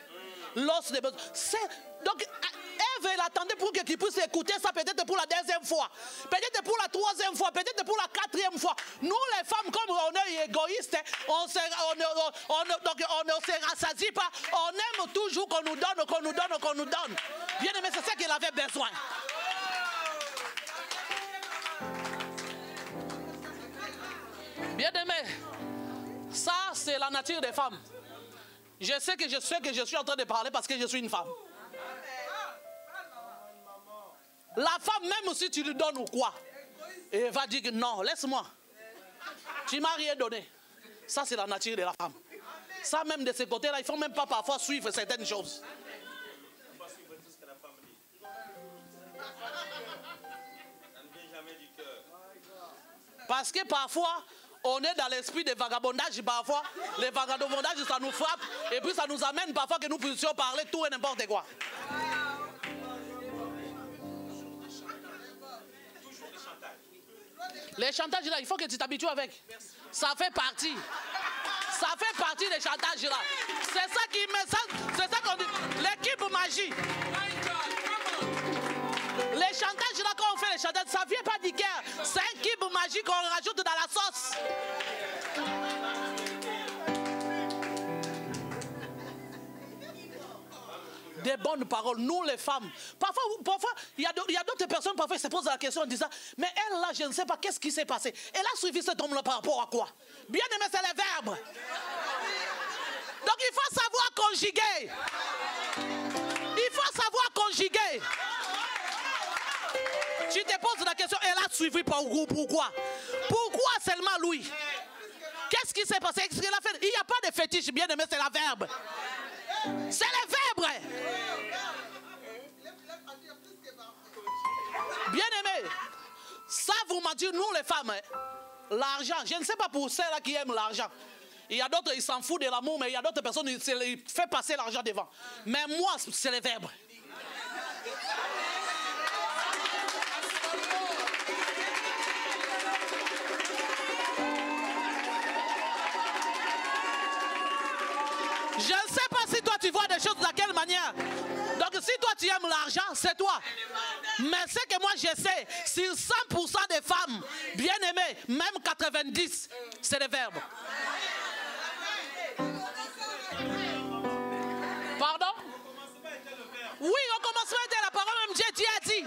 l'os de... Donc, Ève, elle attendait pour qu'il puisse écouter ça peut-être pour la deuxième fois, peut-être pour la troisième fois, peut-être pour la quatrième fois. Nous, les femmes, comme on est égoïstes, on ne se rassasie pas. On aime toujours qu'on nous donne, qu'on nous donne, qu'on nous donne. Bien aimé, c'est ça qu'elle avait besoin. Bien aimé, ça, c'est la nature des femmes. Je sais que je suis en train de parler parce que je suis une femme. La femme, même si tu lui donnes ou quoi, elle va dire que non, laisse-moi. Tu ne m'as rien donné. Ça, c'est la nature de la femme. Ça, même de ce côté-là, il ne faut même pas parfois suivre certaines choses. Parce que parfois, on est dans l'esprit de vagabondage. Parfois, les vagabondages, ça nous frappe. Et puis, ça nous amène parfois que nous puissions parler tout et n'importe quoi. Les chantages là, il faut que tu t'habitues avec. Ça fait partie. Ça fait partie des chantages là. C'est ça qui me... C'est ça qu'on dit. L'équipe magie. Les chantages là, quand on fait les chantages, ça vient pas du cœur. C'est un cube magique qu'on rajoute dans la sauce. Des bonnes paroles, nous les femmes. Parfois il y a d'autres personnes, parfois ils se posent la question en disant, mais elle là, je ne sais pas qu'est-ce qui s'est passé. Elle a suivi cet homme-là par rapport à quoi? Bien aimé, c'est les verbes. Donc il faut savoir conjuguer. Il faut savoir conjuguer. Tu te poses la question, elle a suivi par pourquoi? Pourquoi seulement lui? Qu'est-ce qui s'est passé? Qu'est-ce qu'elle a fait? Il n'y a pas de fétiche, bien aimé, c'est la verbe. C'est les verbes. Bien aimé, ça vous m'a dit, nous les femmes, l'argent, je ne sais pas pour celles-là qui aiment l'argent. Il y a d'autres, ils s'en foutent de l'amour, mais il y a d'autres personnes, ils font passer l'argent devant. Mais moi, c'est les verbes. les choses de quelle manière? Donc si toi tu aimes l'argent, c'est toi. Mais ce que moi je sais, sur 100% des femmes bien aimées, même 90, c'est le verbe. Pardon? Oui, au commencement était la parole, même Dieu a dit.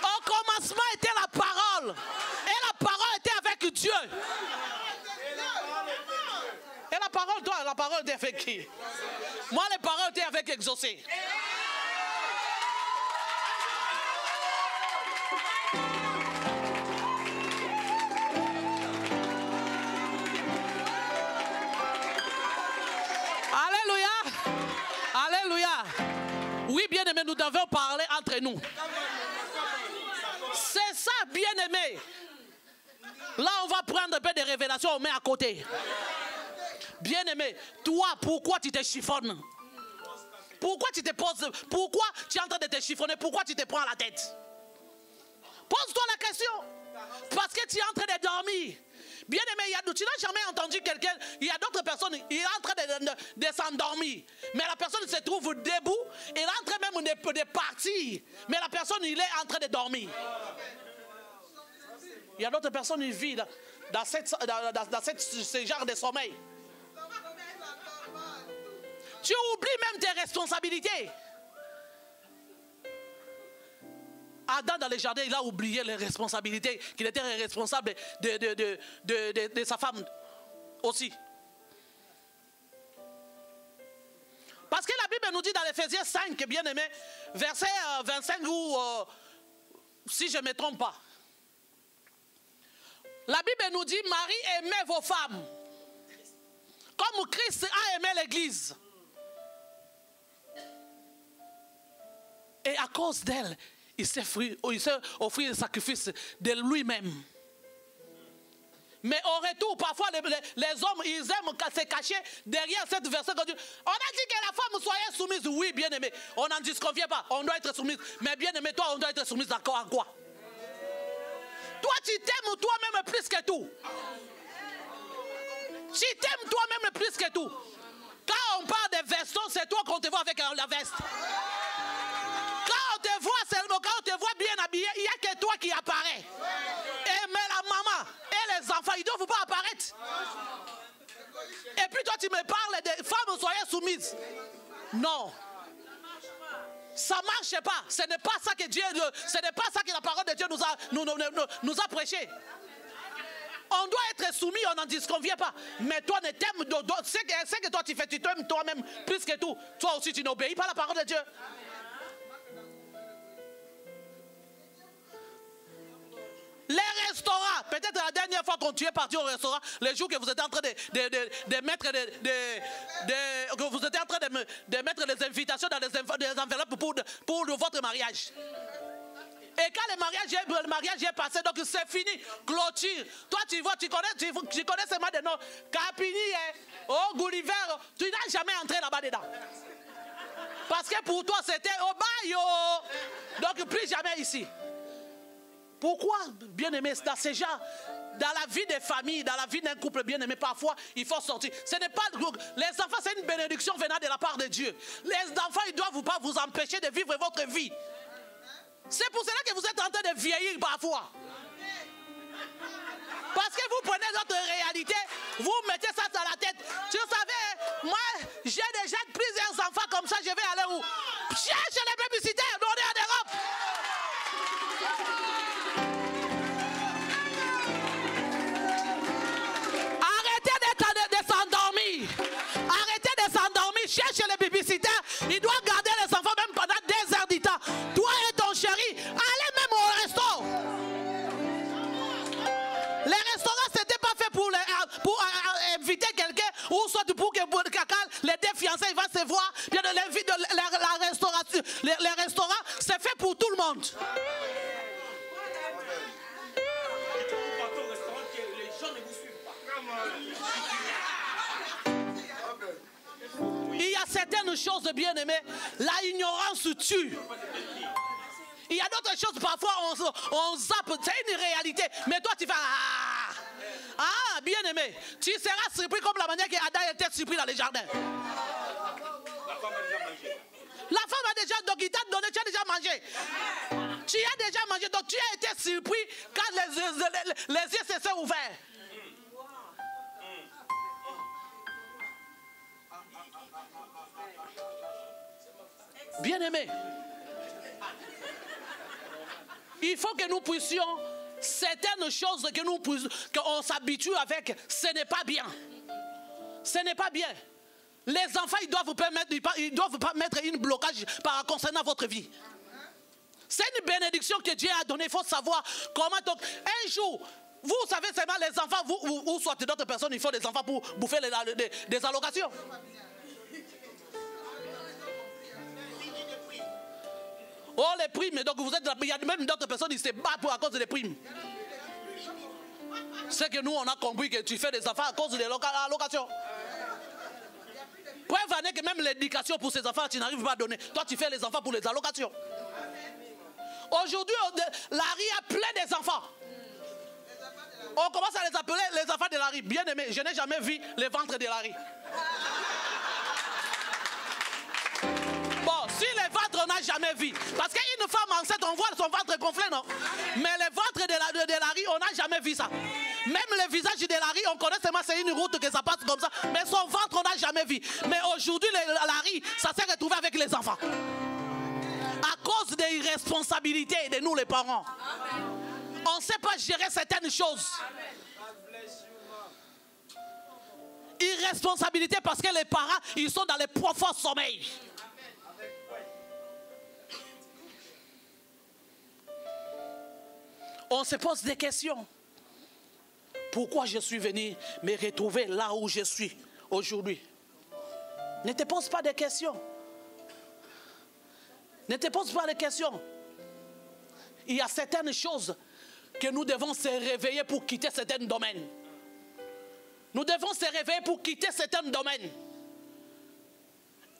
Au commencement était la parole. Et la parole était avec Dieu. Et la parole, toi, la parole était avec qui? Moi, les paroles étaient avec Exaucé. Alléluia. Alléluia. Oui, bien-aimé, nous devons parler entre nous. C'est ça, bien-aimé. Là, on va prendre un peu de révélations, on met à côté. Bien-aimé, toi, pourquoi tu te chiffonnes? Pourquoi tu te poses? Pourquoi tu es en train de te chiffonner? Pourquoi tu te prends la tête? Pose-toi la question. Parce que tu es en train de dormir. Bien-aimé, tu n'as jamais entendu quelqu'un, il y a d'autres personnes, il est en train de s'endormir. Mais la personne se trouve debout, il est en train même de partir. Mais la personne, il est en train de dormir. Il y a d'autres personnes qui vivent dans ce genre de sommeil. Tu oublies même tes responsabilités. Adam dans le jardin, il a oublié les responsabilités, qu'il était responsable de sa femme aussi. Parce que la Bible nous dit dans l'Éphésiens 5, bien aimé, verset 25 ou si je ne me trompe pas. La Bible nous dit, Marie, aimez vos femmes, comme Christ a aimé l'Église. Et à cause d'elle, il s'est offert le sacrifice de lui-même. Mais au retour, parfois, les hommes, ils aiment se cacher derrière cette verset. On a dit que la femme soit soumise. Oui, bien aimé. On n'en disconvient pas. On doit être soumise. Mais bien aimé, toi, on doit être soumise encore en quoi? Toi, tu t'aimes toi-même plus que tout. Tu t'aimes toi-même plus que tout. Quand on parle de veston, c'est toi qu'on te voit avec la veste. Quand on te voit seulement, quand on te voit bien habillé, il n'y a que toi qui apparaît. Mais la maman et les enfants, ils ne doivent pas apparaître. Et puis toi, tu me parles de femmes, soyez soumises. Non. Ça ne marche pas. Ce n'est pas ça que Dieu, ce n'est pas ça que la parole de Dieu nous a prêché. On doit être soumis, on n'en disconvient pas. Mais toi, ne t'aimes, c'est que toi tu fais, tu t'aimes toi-même plus que tout. Toi aussi, tu n'obéis pas à la parole de Dieu. Les restaurants, peut-être la dernière fois quand tu es parti au restaurant, les jours que vous étiez en train de mettre que vous étiez en train de mettre les invitations dans les enveloppes pour votre mariage. Et quand le mariage est passé, donc c'est fini, clôture. Toi tu vois, tu connais seulement des noms. Capini, Gulliver, tu n'as jamais entré là-bas dedans. Parce que pour toi c'était au bail, donc plus jamais ici. Pourquoi, bien-aimé, dans ces gens, dans la vie des familles, dans la vie d'un couple bien-aimé, parfois, il faut sortir. Ce n'est pas, les enfants, c'est une bénédiction venant de la part de Dieu. Les enfants, ils ne doivent pas vous empêcher de vivre votre vie. C'est pour cela que vous êtes en train de vieillir parfois. Parce que vous prenez notre réalité, vous mettez ça dans la tête. Tu savais, moi, j'ai déjà plusieurs enfants comme ça, je vais aller où? Cherche les babysitters, on est en Europe. Arrêtez de s'endormir, cherchez les babysitters. Il doit garder les enfants même pendant des heures du temps. Toi et ton chéri, allez même au resto. Les restaurants, c'était pas fait pour inviter quelqu'un ou soit pour que les deux fiancés vont se voir. Bien de l'invite la restauration. Les restaurants, c'est fait pour tout le monde. Il y a certaines choses, bien aimées, la ignorance tue. Il y a d'autres choses, parfois on zappe, c'est une réalité. Mais toi tu vas Ah, bien aimé. Tu seras surpris comme la manière qu'Adam était surpris dans les jardins. La femme a déjà, donc il t'a donné, tu as déjà mangé. Tu as déjà mangé, donc tu as été surpris quand les yeux se sont ouverts. Bien aimé. Il faut que nous puissions, certaines choses que nous puissions, qu'on s'habitue avec, ce n'est pas bien. Ce n'est pas bien. Les enfants, ils doivent pas mettre un blocage concernant votre vie. C'est une bénédiction que Dieu a donnée. Il faut savoir comment. Donc, un jour, vous savez seulement les enfants, ou soit d'autres personnes, il faut des enfants pour bouffer des allocations. Oh, les primes. Donc, il y a même d'autres personnes qui se battent à cause des primes. C'est que nous, on a compris que tu fais des enfants à cause des allocations. Preuve en est que même l'éducation pour ces enfants, tu n'arrives pas à donner. Toi, tu fais les enfants pour les allocations. Aujourd'hui, la rue a plein des enfants. On commence à les appeler les enfants de la rue. Bien aimé, je n'ai jamais vu les ventres de la rue. Bon, si les ventres, on n'a jamais vu. Parce qu'une femme enceinte, on voit son ventre gonflé, non? Mais les ventres de la rue, on n'a jamais vu ça. Même le visage de la rue, on connaît seulement c'est une route que ça passe comme ça. Mais son ventre, on n'a jamais vu. Mais aujourd'hui, la rue, ça s'est retrouvé avec les enfants. À cause des irresponsabilités de nous, les parents. On ne sait pas gérer certaines choses. Irresponsabilité parce que les parents, ils sont dans les profonds sommeils. On se pose des questions. Pourquoi je suis venu me retrouver là où je suis aujourd'hui? Ne te pose pas de questions. Ne te pose pas de questions. Il y a certaines choses que nous devons se réveiller pour quitter certains domaines. Nous devons se réveiller pour quitter certains domaines.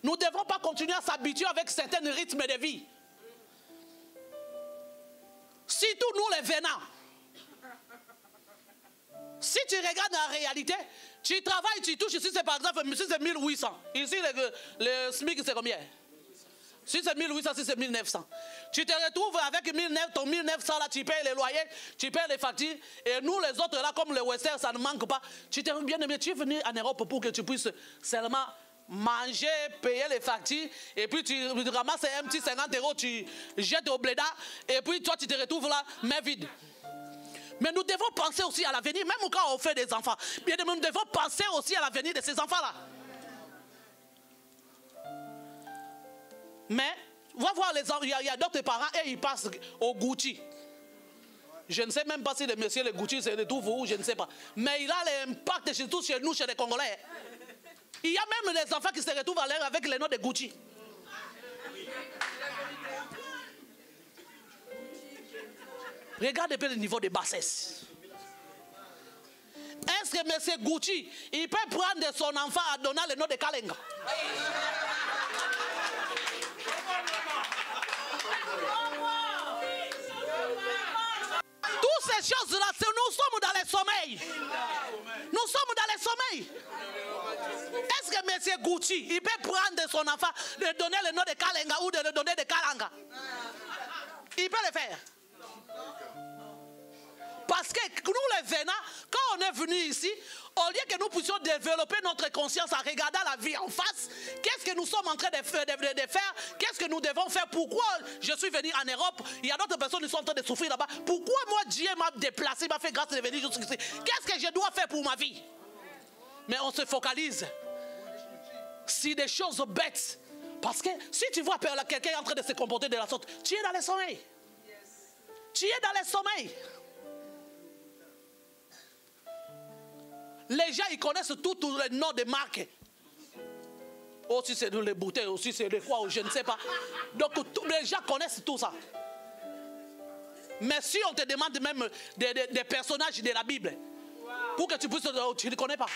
Nous ne devons pas continuer à s'habituer avec certains rythmes de vie. Surtout nous les venants. Si tu regardes la réalité, tu travailles, tu touches, ici c'est par exemple, ici c'est 1800. Ici le SMIC c'est combien? Si c'est 1800, si c'est 1900. Tu te retrouves avec ton 1900 là, tu payes les loyers, tu payes les factures. Et nous les autres là, comme le Western, ça ne manque pas. Tu t'es bien aimé, tu es venu en Europe pour que tu puisses seulement manger, payer les factures. Et puis tu ramasses un petit 50 €, tu jettes au bléda. Et puis toi tu te retrouves là, main vide. Mais nous devons penser aussi à l'avenir, même quand on fait des enfants. Bien aimé, nous devons penser aussi à l'avenir de ces enfants là. Mais, on va voir les enfants, il y a d'autres parents et ils passent au Gucci. Je ne sais même pas si le monsieur le Gucci se retrouve où, je ne sais pas. Mais il a l'impact surtout chez nous, chez les Congolais. Il y a même les enfants qui se retrouvent à l'air avec les noms de Gucci. Regarde un peu le niveau de bassesse. Est-ce que M. Gucci, il peut prendre son enfant à donner le nom de Kalenga? Toutes ces choses-là, nous sommes dans les sommeils. Nous sommes dans les sommeils. Est-ce que M. Gucci, il peut prendre son enfant, de donner le nom de Kalenga ou de le donner de Kalanga? Il peut le faire. Parce que nous les venants, quand on est venu ici, au lieu que nous puissions développer notre conscience en regardant la vie en face, qu'est-ce que nous sommes en train de faire? Qu'est-ce que nous devons faire? Pourquoi je suis venu en Europe? Il y a d'autres personnes qui sont en train de souffrir là-bas. Pourquoi moi Dieu m'a déplacé, m'a fait grâce de venir jusqu'ici? Qu'est-ce que je dois faire pour ma vie? Mais on se focalise sur des choses bêtes. Parce que si tu vois quelqu'un en train de se comporter de la sorte, tu es dans les sommeils. Tu es dans les sommeils. Les gens, ils connaissent tous les noms de marques. Oh, si c'est les bouteilles, aussi c'est de quoi, ou je ne sais pas. Donc, les gens connaissent tout ça. Mais si on te demande même des personnages de la Bible, pour que tu puisses, tu ne les connais pas.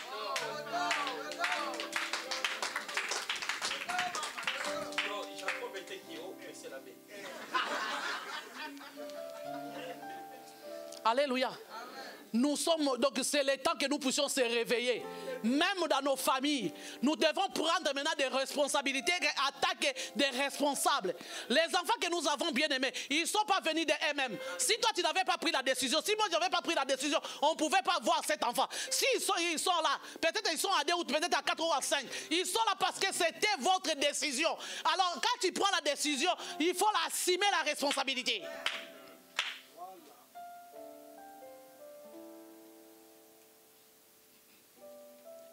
Alléluia. Nous sommes, donc c'est le temps que nous puissions se réveiller. Même dans nos familles, nous devons prendre maintenant des responsabilités en tant que des responsables. Les enfants que nous avons bien aimés, ils ne sont pas venus d'eux-mêmes. Si toi tu n'avais pas pris la décision, si moi je n'avais pas pris la décision, on ne pouvait pas voir cet enfant. S'ils sont là, peut-être ils sont à 2 ou peut-être à 4 ou à 5. Ils sont là parce que c'était votre décision. Alors quand tu prends la décision, il faut assumer la responsabilité.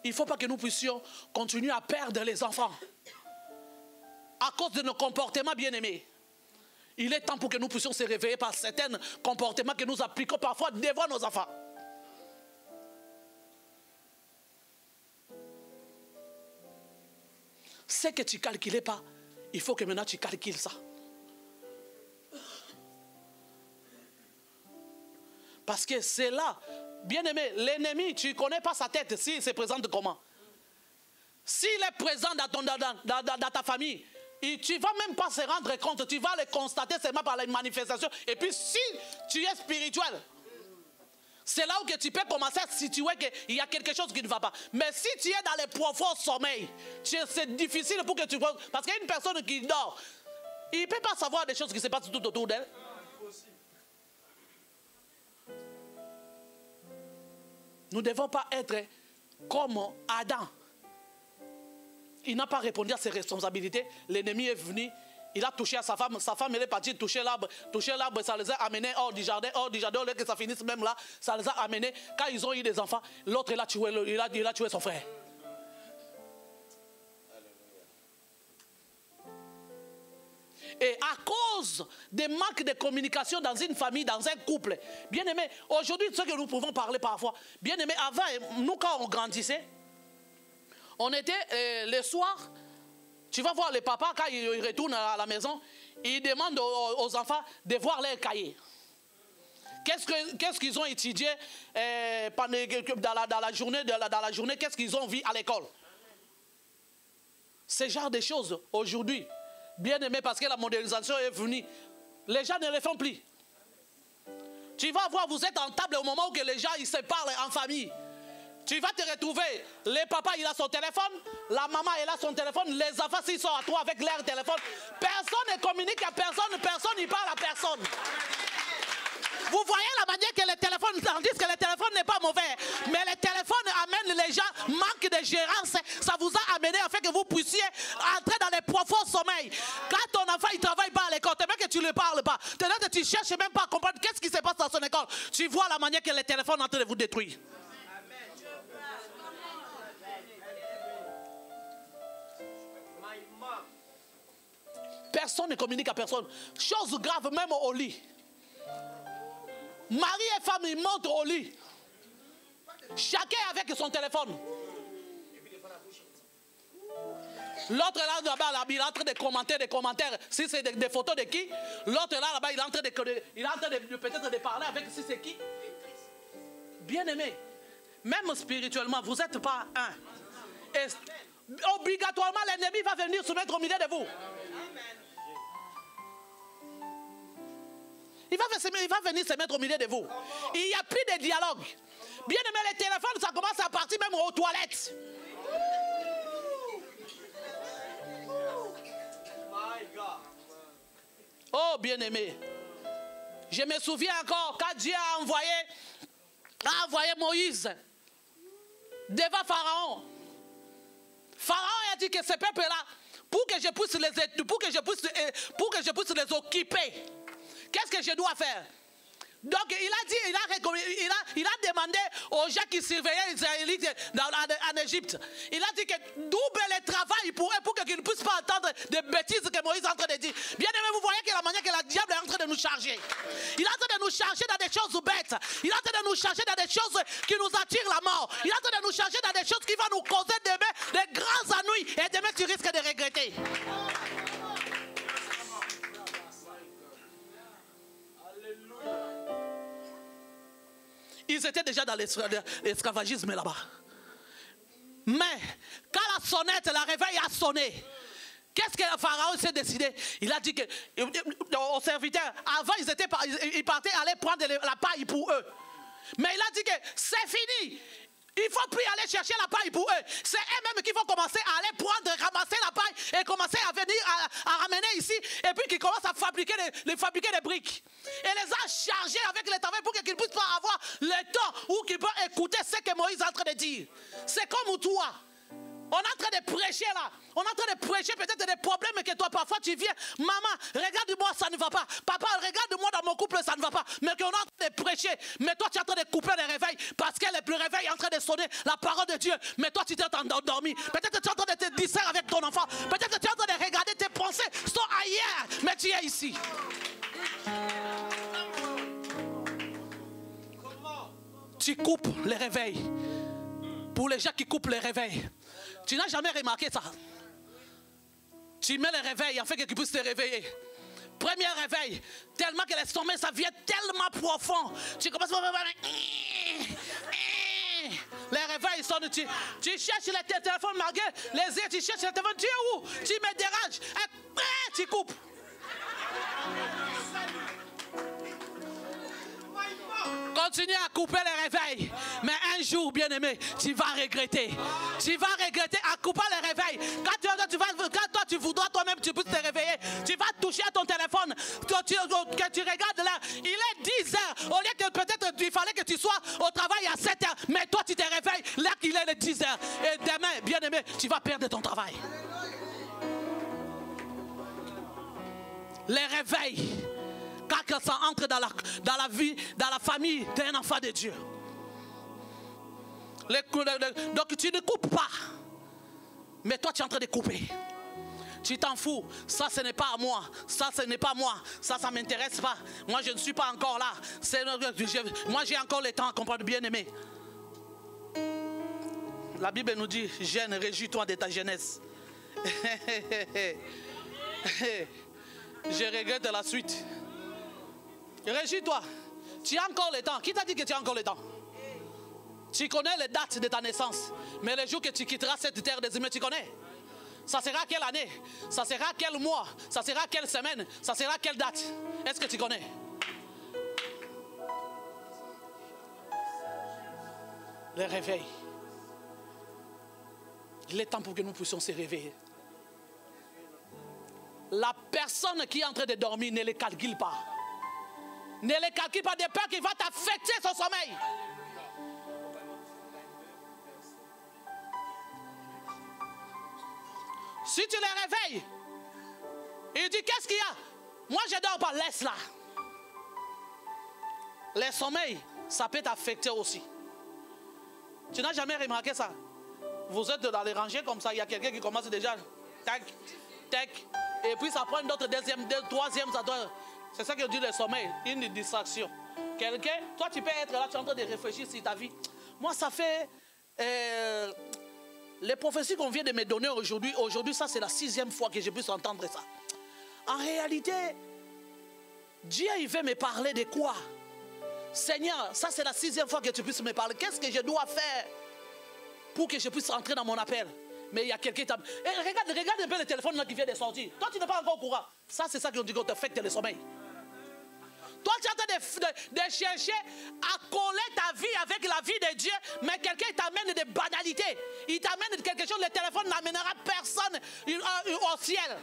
Il ne faut pas que nous puissions continuer à perdre les enfants à cause de nos comportements bien-aimés. Il est temps pour que nous puissions se réveiller par certains comportements que nous appliquons parfois devant nos enfants. Ce que tu ne calculais pas, il faut que maintenant tu calcules ça. Parce que c'est là, bien aimé, l'ennemi, tu ne connais pas sa tête s'il se présente comment. S'il est présent dans ta famille, tu ne vas même pas se rendre compte, tu vas le constater seulement par les manifestations. Et puis si tu es spirituel, c'est là où que tu peux commencer à situer qu'il y a quelque chose qui ne va pas. Mais si tu es dans les profonds sommeils, c'est difficile pour que tu vois. Parce qu'il y a une personne qui dort, il ne peut pas savoir des choses qui se passent tout autour d'elle. Nous ne devons pas être comme Adam. Il n'a pas répondu à ses responsabilités. L'ennemi est venu, il a touché à sa femme. Sa femme, elle est partie toucher l'arbre. Toucher l'arbre, ça les a amenés hors du jardin. Hors du jardin, au lieu que ça finisse même là, ça les a amenés. Quand ils ont eu des enfants, l'autre, il a tué son frère. Et à cause des manques de communication dans une famille, dans un couple, bien aimé, aujourd'hui, ce que nous pouvons parler parfois, bien aimé, avant, nous, quand on grandissait, on était le soir, tu vas voir les papas, quand ils retournent à la maison, ils demandent aux enfants de voir leurs cahiers. Qu'est-ce qu'ils ont étudié dans la journée, qu'est-ce qu'ils ont vu à l'école. Ce genre de choses, aujourd'hui, bien aimé, parce que la mondialisation est venue, les gens ne le font plus. Tu vas voir, vous êtes en table au moment où que les gens ils se parlent en famille. Tu vas te retrouver, le papa il a son téléphone, la maman elle a son téléphone, les enfants s'ils sont à toi avec leur téléphone, personne ne communique à personne, personne n'y parle à personne. Vous voyez la manière que le téléphone, tandis que le téléphone n'est pas mauvais, mais le téléphone amène les gens, manque de gérance, ça vous a amené afin que vous puissiez entrer dans les profonds sommeils. Quand ton enfant il ne travaille pas à l'école, tu que tu ne le parles pas, tu ne cherches même pas à comprendre qu'est-ce qui se passe dans son école, tu vois la manière que le téléphone est en train de vous détruire. Personne ne communique à personne. Chose grave, même au lit. Mari et femme, ils montent au lit. Chacun avec son téléphone. L'autre là-bas, il est en train de commenter des commentaires. Si c'est des photos de qui. L'autre là-bas, il est en train de peut-être de parler avec si c'est qui. Bien aimé. Même spirituellement, vous n'êtes pas un. Et obligatoirement, l'ennemi va venir se mettre au milieu de vous. Il va venir se mettre au milieu de vous. Il n'y a plus de dialogue. Bien aimé, les téléphones, ça commence à partir même aux toilettes. Oh, bien aimé. Je me souviens encore quand Dieu a envoyé Moïse devant Pharaon. Pharaon a dit que ce peuple-là, pour que je puisse les occuper, qu'est-ce que je dois faire? Donc il a dit, il a demandé aux gens qui surveillaient les Israélites en Égypte. Il a dit que double le travail pour eux pour qu'ils ne puissent pas entendre des bêtises que Moïse est en train de dire. Bien aimé, vous voyez que la manière que le diable est en train de nous charger. Il est en train de nous charger dans des choses bêtes. Il est en train de nous charger dans des choses qui nous attirent la mort. Il est en train de nous charger dans des choses qui vont nous causer demain des grands ennuis. Et demain tu risques de regretter. Ils étaient déjà dans l'esclavagisme là-bas. Mais quand la sonnette, la réveil a sonné, qu'est-ce que le Pharaon s'est décidé? Il a dit que aux serviteurs, avant ils partaient aller prendre la paille pour eux. Mais il a dit que c'est fini. Il ne faut plus aller chercher la paille pour eux. C'est eux-mêmes qui vont commencer à aller prendre, ramasser la paille et commencer à venir à ramener ici. Et puis qu'ils commencent à fabriquer des briques. Et les a chargés avec le travail pour qu'ils ne puissent pas avoir le temps ou qu'ils peuvent écouter ce que Moïse est en train de dire. C'est comme toi. On est en train de prêcher là. On est en train de prêcher peut-être des problèmes que toi parfois tu viens. Maman, regarde-moi, ça ne va pas. Papa, regarde-moi dans mon couple, ça ne va pas. Mais qu'on est en train de prêcher. Mais toi tu es en train de couper les réveils. Parce que le réveil est en train de sonner la parole de Dieu. Mais toi tu t'es endormi. Peut-être que tu es en train de te distraire avec ton enfant. Peut-être que tu es en train de regarder tes pensées sont ailleurs. Mais tu es ici. Tu coupes les réveils. Pour les gens qui coupent les réveils. Tu n'as jamais remarqué ça. Tu mets le réveil afin qu'ils puissent te réveiller. Premier réveil, tellement que le sommeil, ça vient tellement profond. Tu commences à... Les réveils sonnent, tu cherches le téléphone malgré les yeux, tu cherches le téléphone, tu es où? Tu me déranges, et tu coupes. Continue à couper les réveils. Mais un jour, bien-aimé, tu vas regretter. Tu vas regretter à couper les réveils. Quand toi, tu voudras toi-même, tu peux te réveiller. Tu vas toucher à ton téléphone. Que tu regardes là, il est 10 heures. Au lieu que peut-être il fallait que tu sois au travail à 7 heures. Mais toi, tu te réveilles là qu'il est les 10 heures. Et demain, bien-aimé, tu vas perdre ton travail. Les réveils. Quand ça entre dans la vie, dans la famille d'un enfant de Dieu. Donc tu ne coupes pas. Mais toi tu es en train de couper. Tu t'en fous. Ça ce n'est pas à moi. Ça ce n'est pas moi. Ça ne m'intéresse pas. Moi je ne suis pas encore là. Moi j'ai encore le temps à comprendre, bien aimé. La Bible nous dit, jeune, réjouis-toi de ta jeunesse. Je regrette la suite. Réjouis-toi. Tu as encore le temps. Qui t'a dit que tu as encore le temps? Tu connais les dates de ta naissance. Mais le jour que tu quitteras cette terre des humains, tu connais. Ça sera quelle année? Ça sera quel mois? Ça sera quelle semaine? Ça sera quelle date? Est-ce que tu connais? Le réveil. Il est temps pour que nous puissions se réveiller. La personne qui est en train de dormir ne les calcule pas. Ne les calcule pas de peur qu'il va t'affecter son sommeil. Si tu les réveilles, il dit qu'est-ce qu'il y a? Moi je ne dors pas, laisse-la. Le sommeil, ça peut t'affecter aussi. Tu n'as jamais remarqué ça? Vous êtes dans les rangées comme ça, il y a quelqu'un qui commence déjà. Tac, tac. Et puis ça prend d'autres, deuxième, troisième, ça doit... C'est ça que dit le sommeil, une distraction. Quelqu'un, toi tu peux être là, tu es en train de réfléchir sur ta vie. Moi ça fait... les prophéties qu'on vient de me donner aujourd'hui, ça c'est la 6e fois que je puisse entendre ça. En réalité, Dieu il veut me parler de quoi? Seigneur, ça c'est la 6e fois que tu puisses me parler. Qu'est-ce que je dois faire pour que je puisse entrer dans mon appel? Mais il y a quelqu'un qui regarde un peu le téléphone là qui vient de sortir. Toi tu n'es pas encore au courant. Ça c'est ça qu'on dit qu'on te affecte le sommeil. Toi tu es en train de chercher à coller ta vie avec la vie de Dieu. Mais quelqu'un t'amène des banalités. Il t'amène quelque chose, le téléphone n'amènera personne au ciel.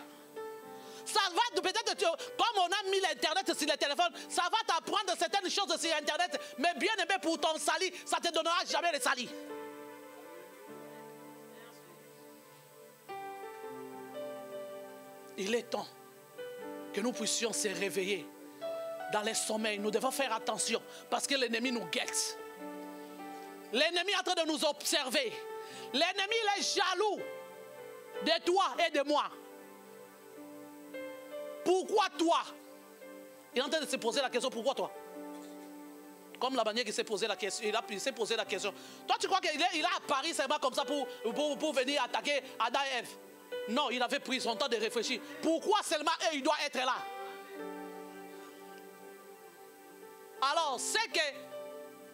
Ça va peut-être, comme on a mis l'internet sur le téléphone, ça va t'apprendre certaines choses sur internet. Mais bien aimé pour ton salut, ça ne te donnera jamais le salut. Il est temps que nous puissions se réveiller dans les sommeils. Nous devons faire attention parce que l'ennemi nous guette. L'ennemi est en train de nous observer. L'ennemi il est jaloux de toi et de moi. Pourquoi toi? Il est en train de se poser la question, pourquoi toi? Comme la manière qu'il s'est posé la question, il s'est posé la question. Toi tu crois qu'il est à Paris seulement comme ça pour venir attaquer Adam et Ève? Non, il avait pris son temps de réfléchir. Pourquoi seulement eux, il doit être là? Alors, c'est que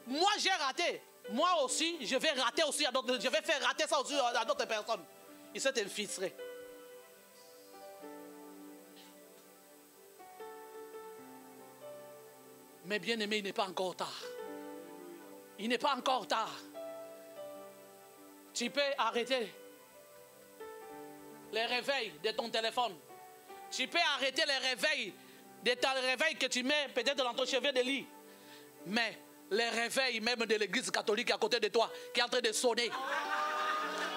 moi j'ai raté. Moi aussi, je vais rater aussi à d'autres. Je vais faire rater ça aussi à d'autres personnes. Il s'est infiltré. Mais bien aimé, il n'est pas encore tard. il n'est pas encore tard. Tu peux arrêter les réveils de ton téléphone. Tu peux arrêter les réveils de ton réveil que tu mets peut-être dans ton chevet de lit. Mais les réveils même de l'église catholique à côté de toi qui est en train de sonner.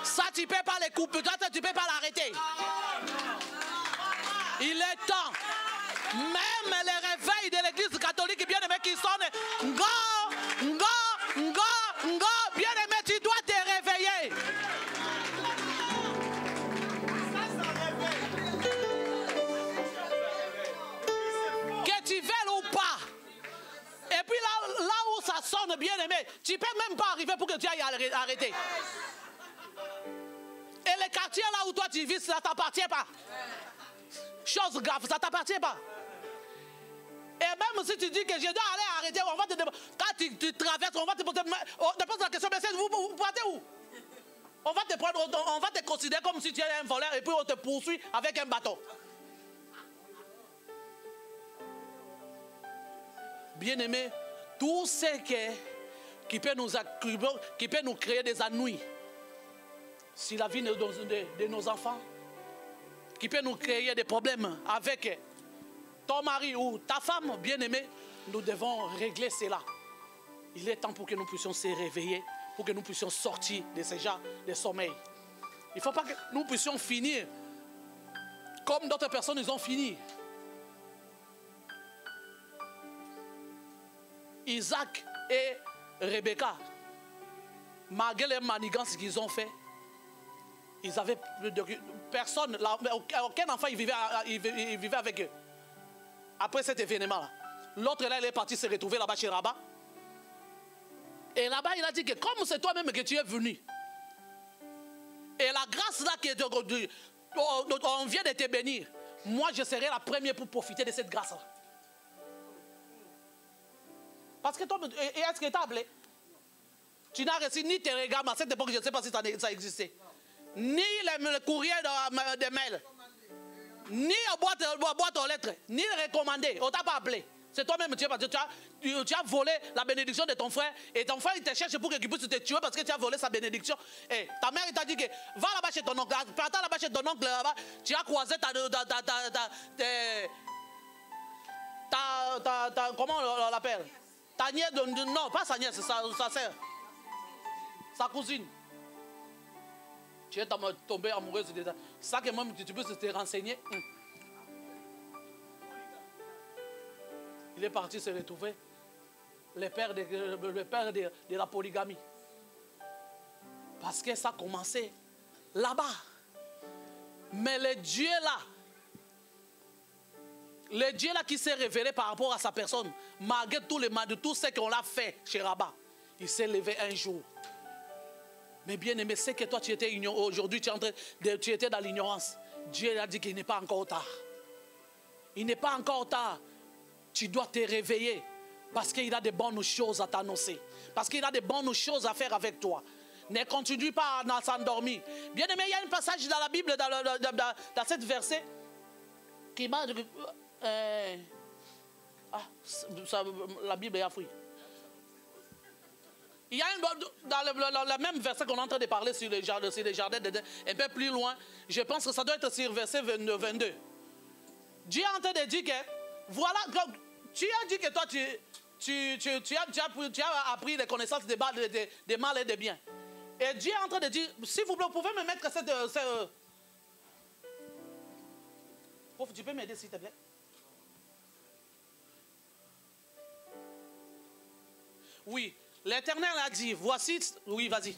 Ça, tu ne peux pas les couper. Ça, tu ne peux pas l'arrêter. Il est temps. Même les réveils de l'église catholique bien aimé qui sonnent. Ngo, ngo, ngo, ngo. Bien aimé, tu dois te réveiller. Que tu veuilles ou pas. Et puis là où ça sonne bien aimé, tu ne peux même pas arriver pour que tu ailles arrêter. Et les quartiers là où toi tu vis, ça ne t'appartient pas. Chose grave, ça ne t'appartient pas. Et même si tu dis que je dois aller arrêter, on va te demander. Quand tu traverses, on va te poser la question, mais vous partez où? On va te prendre, on va te considérer comme si tu es un voleur et puis on te poursuit avec un bâton. Bien-aimé, tout ce qui peut nous créer des ennuis, si la vie de nos enfants, qui peut nous créer des problèmes avec ton mari ou ta femme, bien-aimé, nous devons régler cela. Il est temps pour que nous puissions se réveiller, pour que nous puissions sortir de ce genre de sommeil. Il ne faut pas que nous puissions finir comme d'autres personnes ils ont fini. Isaac et Rebecca, malgré les manigances qu'ils ont fait, ils avaient personne, aucun enfant il vivait avec eux. Après cet événement-là, l'autre là, il est parti se retrouver là-bas chez Rabat. Et là-bas, il a dit que comme c'est toi-même que tu es venu, et la grâce là on vient de te bénir, moi je serai la première pour profiter de cette grâce-là. Parce que toi, est-ce que tu as appelé? Tu n'as reçu ni tes regards, à cette époque, je ne sais pas si ça existait. Ni le courrier de mail, ni la boîte aux lettres, ni le recommandé. On ne t'a pas appelé. C'est toi-même, tu as volé la bénédiction de ton frère. Et ton frère, il te cherche pour qu'il puisse te tuer parce que tu as volé sa bénédiction. Et ta mère, t'a dit que va là-bas chez ton oncle. Partant là-bas chez ton oncle, là-bas, tu as croisé comment on l'appelle? Ta nièce, non, pas sa nièce, sa sœur. Sa cousine. Tu es tombé amoureuse de ça. Ça que même tu peux te renseigner. Il est parti se retrouver le père de la polygamie. Parce que ça a commencé là-bas. Mais le Dieu là qui s'est révélé par rapport à sa personne, malgré tout ce qu'on a fait chez Rabat, il s'est levé un jour. Mais bien aimé, c'est que toi tu étais ignorant. Aujourd'hui tu étais dans l'ignorance. Dieu a dit qu'il n'est pas encore tard. Il n'est pas encore tard. Tu dois te réveiller. Parce qu'il a de bonnes choses à t'annoncer. Parce qu'il a de bonnes choses à faire avec toi. Ne continue pas à s'endormir. Bien aimé, il y a un passage dans la Bible, dans cette verset, qui m'a... la Bible est affouille. Il y a dans le même verset qu'on est en train de parler sur les jardins un peu plus loin, je pense que ça doit être sur verset 22. Dieu est en train de dire que, voilà, tu as dit que toi, tu as appris les connaissances des mal et des biens. Et Dieu est en train de dire, s'il vous plaît, vous pouvez me mettre cette... tu peux m'aider s'il te plaît? Oui. L'Éternel a dit, voici... Oui, vas-y.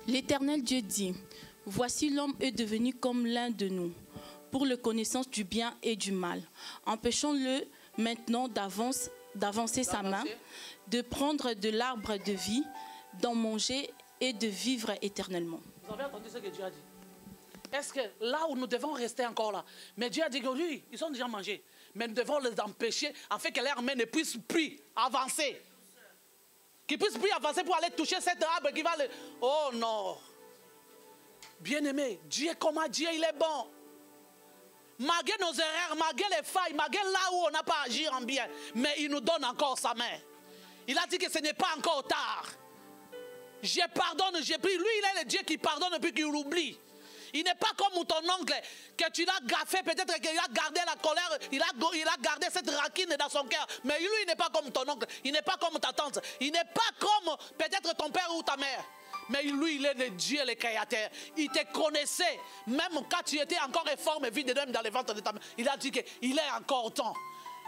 L'Éternel Dieu dit, voici l'homme est devenu comme l'un de nous, pour la connaissance du bien et du mal. Empêchons-le maintenant d'avancer sa main, de prendre de l'arbre de vie, d'en manger et de vivre éternellement. Vous avez entendu ce que Dieu a dit? Est-ce que là où nous devons rester encore là? Mais Dieu a dit que lui, ils ont déjà mangé. Mais nous devons les empêcher afin que leur main ne puisse plus avancer. Qu'ils puissent plus avancer pour aller toucher cet arbre qui va le... Oh non! Bien-aimé, Dieu, comment Dieu, il est bon. Malgré nos erreurs, malgré les failles, malgré là où on n'a pas agi en bien, mais il nous donne encore sa main. Il a dit que ce n'est pas encore tard. Je pardonne, j'ai pris. Lui, il est le Dieu qui pardonne puis qui oublie. Il n'est pas comme ton oncle, que tu l'as gaffé, peut-être qu'il a gardé la colère, il a gardé cette rancune dans son cœur. Mais lui, il n'est pas comme ton oncle, il n'est pas comme ta tante, il n'est pas comme peut-être ton père ou ta mère. Mais lui, il est le Dieu, le créateur. Il te connaissait, même quand tu étais encore informe, vide même dans le ventre de ta mère. Il a dit qu'il est encore temps.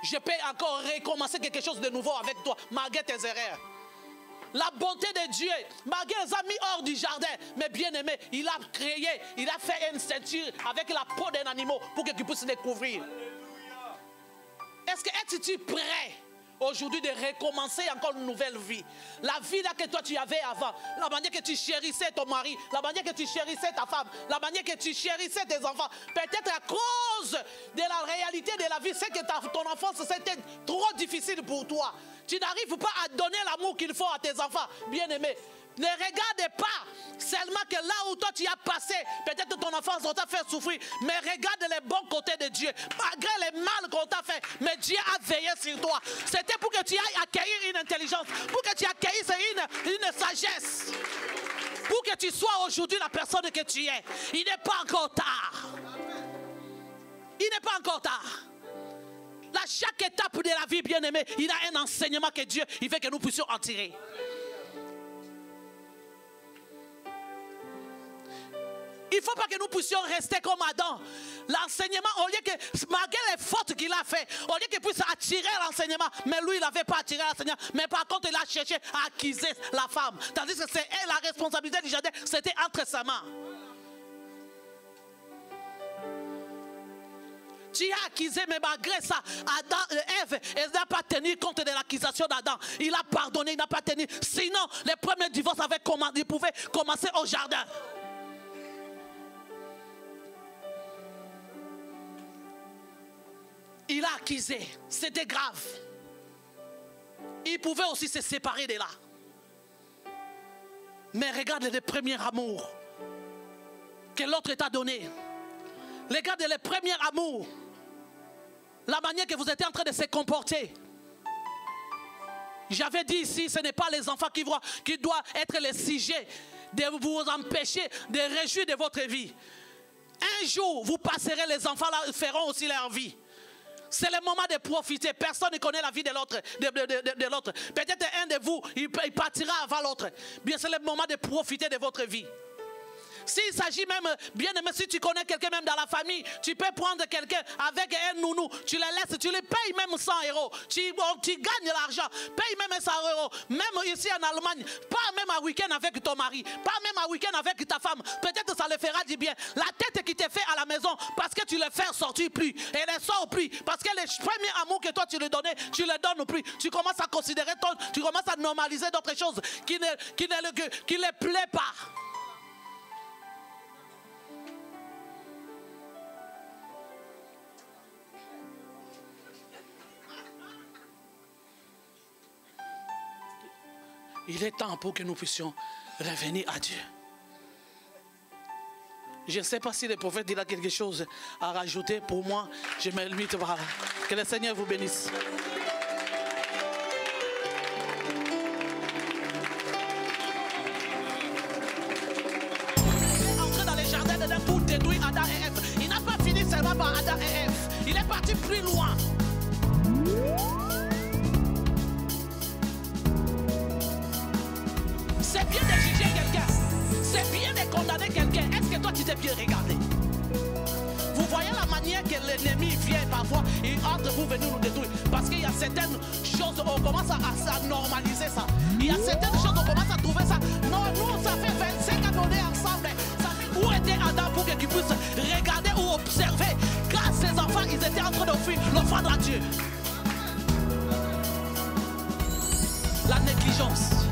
Je peux encore recommencer quelque chose de nouveau avec toi, malgré tes erreurs. La bonté de Dieu, malgré les amis hors du jardin, mais bien aimé, il a créé, il a fait une ceinture avec la peau d'un animal pour que tu puisses découvrir. Est-ce que es-tu prêt aujourd'hui de recommencer encore une nouvelle vie? La vie là que toi tu avais avant, la manière que tu chérissais ton mari, la manière que tu chérissais ta femme, la manière que tu chérissais tes enfants, peut-être à cause de la réalité de la vie, c'est que ton enfance c'était trop difficile pour toi. Tu n'arrives pas à donner l'amour qu'il faut à tes enfants, bien-aimés. Ne regarde pas seulement que là où toi tu as passé, peut-être ton enfance on t'a fait souffrir, mais regarde les bons côtés de Dieu. Malgré les mal qu'on t'a fait, mais Dieu a veillé sur toi. C'était pour que tu ailles accueillir une intelligence, pour que tu accueillisses une sagesse, pour que tu sois aujourd'hui la personne que tu es. Il n'est pas encore tard. Il n'est pas encore tard. Là, chaque étape de la vie, bien-aimée, il a un enseignement que Dieu, il veut que nous puissions en tirer. Il ne faut pas que nous puissions rester comme Adam. L'enseignement, au lieu que, malgré les fautes qu'il a fait, au lieu qu'il puisse attirer l'enseignement, mais lui, il n'avait pas attiré l'enseignement, mais par contre, il a cherché à acquiser la femme. Tandis que c'est elle, la responsabilité du jardin, c'était entre ses mains. Tu as accusé, mais malgré ça, Ève, elle n'a pas tenu compte de l'accusation d'Adam. Il a pardonné, il n'a pas tenu. Sinon, les premiers divorces avaient commencé, ils pouvaient commencer au jardin. Il a accusé, c'était grave. Il pouvait aussi se séparer de là. Mais regarde les premiers amours que l'autre t'a donné. Regarde les premiers amours. La manière que vous êtes en train de se comporter. J'avais dit ici, ce n'est pas les enfants qui doivent être les sujets de vous empêcher de réjouir de votre vie. Un jour, vous passerez, les enfants là feront aussi leur vie. C'est le moment de profiter. Personne ne connaît la vie de l'autre. Peut-être un de vous, il partira avant l'autre. Bien, c'est le moment de profiter de votre vie. S'il s'agit même, bien aimé, si tu connais quelqu'un même dans la famille, tu peux prendre quelqu'un avec un nounou, tu le laisses, tu le payes même 100 €. Tu gagnes l'argent, paye même 100 €. Même ici en Allemagne, pas même un week-end avec ton mari, pas même un week-end avec ta femme. Peut-être ça le fera du bien. La tête qui te fait à la maison, parce que tu le fais sortir plus, et ne sort plus. Parce que les premiers amours que toi tu lui donnais, tu ne le donnes plus. Tu commences à considérer, tu commences à normaliser d'autres choses qui ne plaît pas. Il est temps pour que nous puissions revenir à Dieu. Je ne sais pas si le prophète dira quelque chose à rajouter. Pour moi, je me limite. Voilà. Que le Seigneur vous bénisse. Entrer dans les jardins d'Éden pour détruire Adam et Ève. Il n'a pas fini seulement par Adam et Ève. Il est parti plus loin. C'est bien de juger quelqu'un. C'est bien de condamner quelqu'un. Est-ce que toi tu t'es bien regardé? Vous voyez la manière que l'ennemi vient parfois et entre vous venir nous détruire. Parce qu'il y a certaines choses, on commence à normaliser ça. Il y a certaines choses, on commence à trouver ça. Non, nous, ça fait 25 ans qu'on est ensemble. Où était Adam pour que tu puisses regarder ou observer quand ses enfants, ils étaient en train d'offrendre à Dieu? La négligence.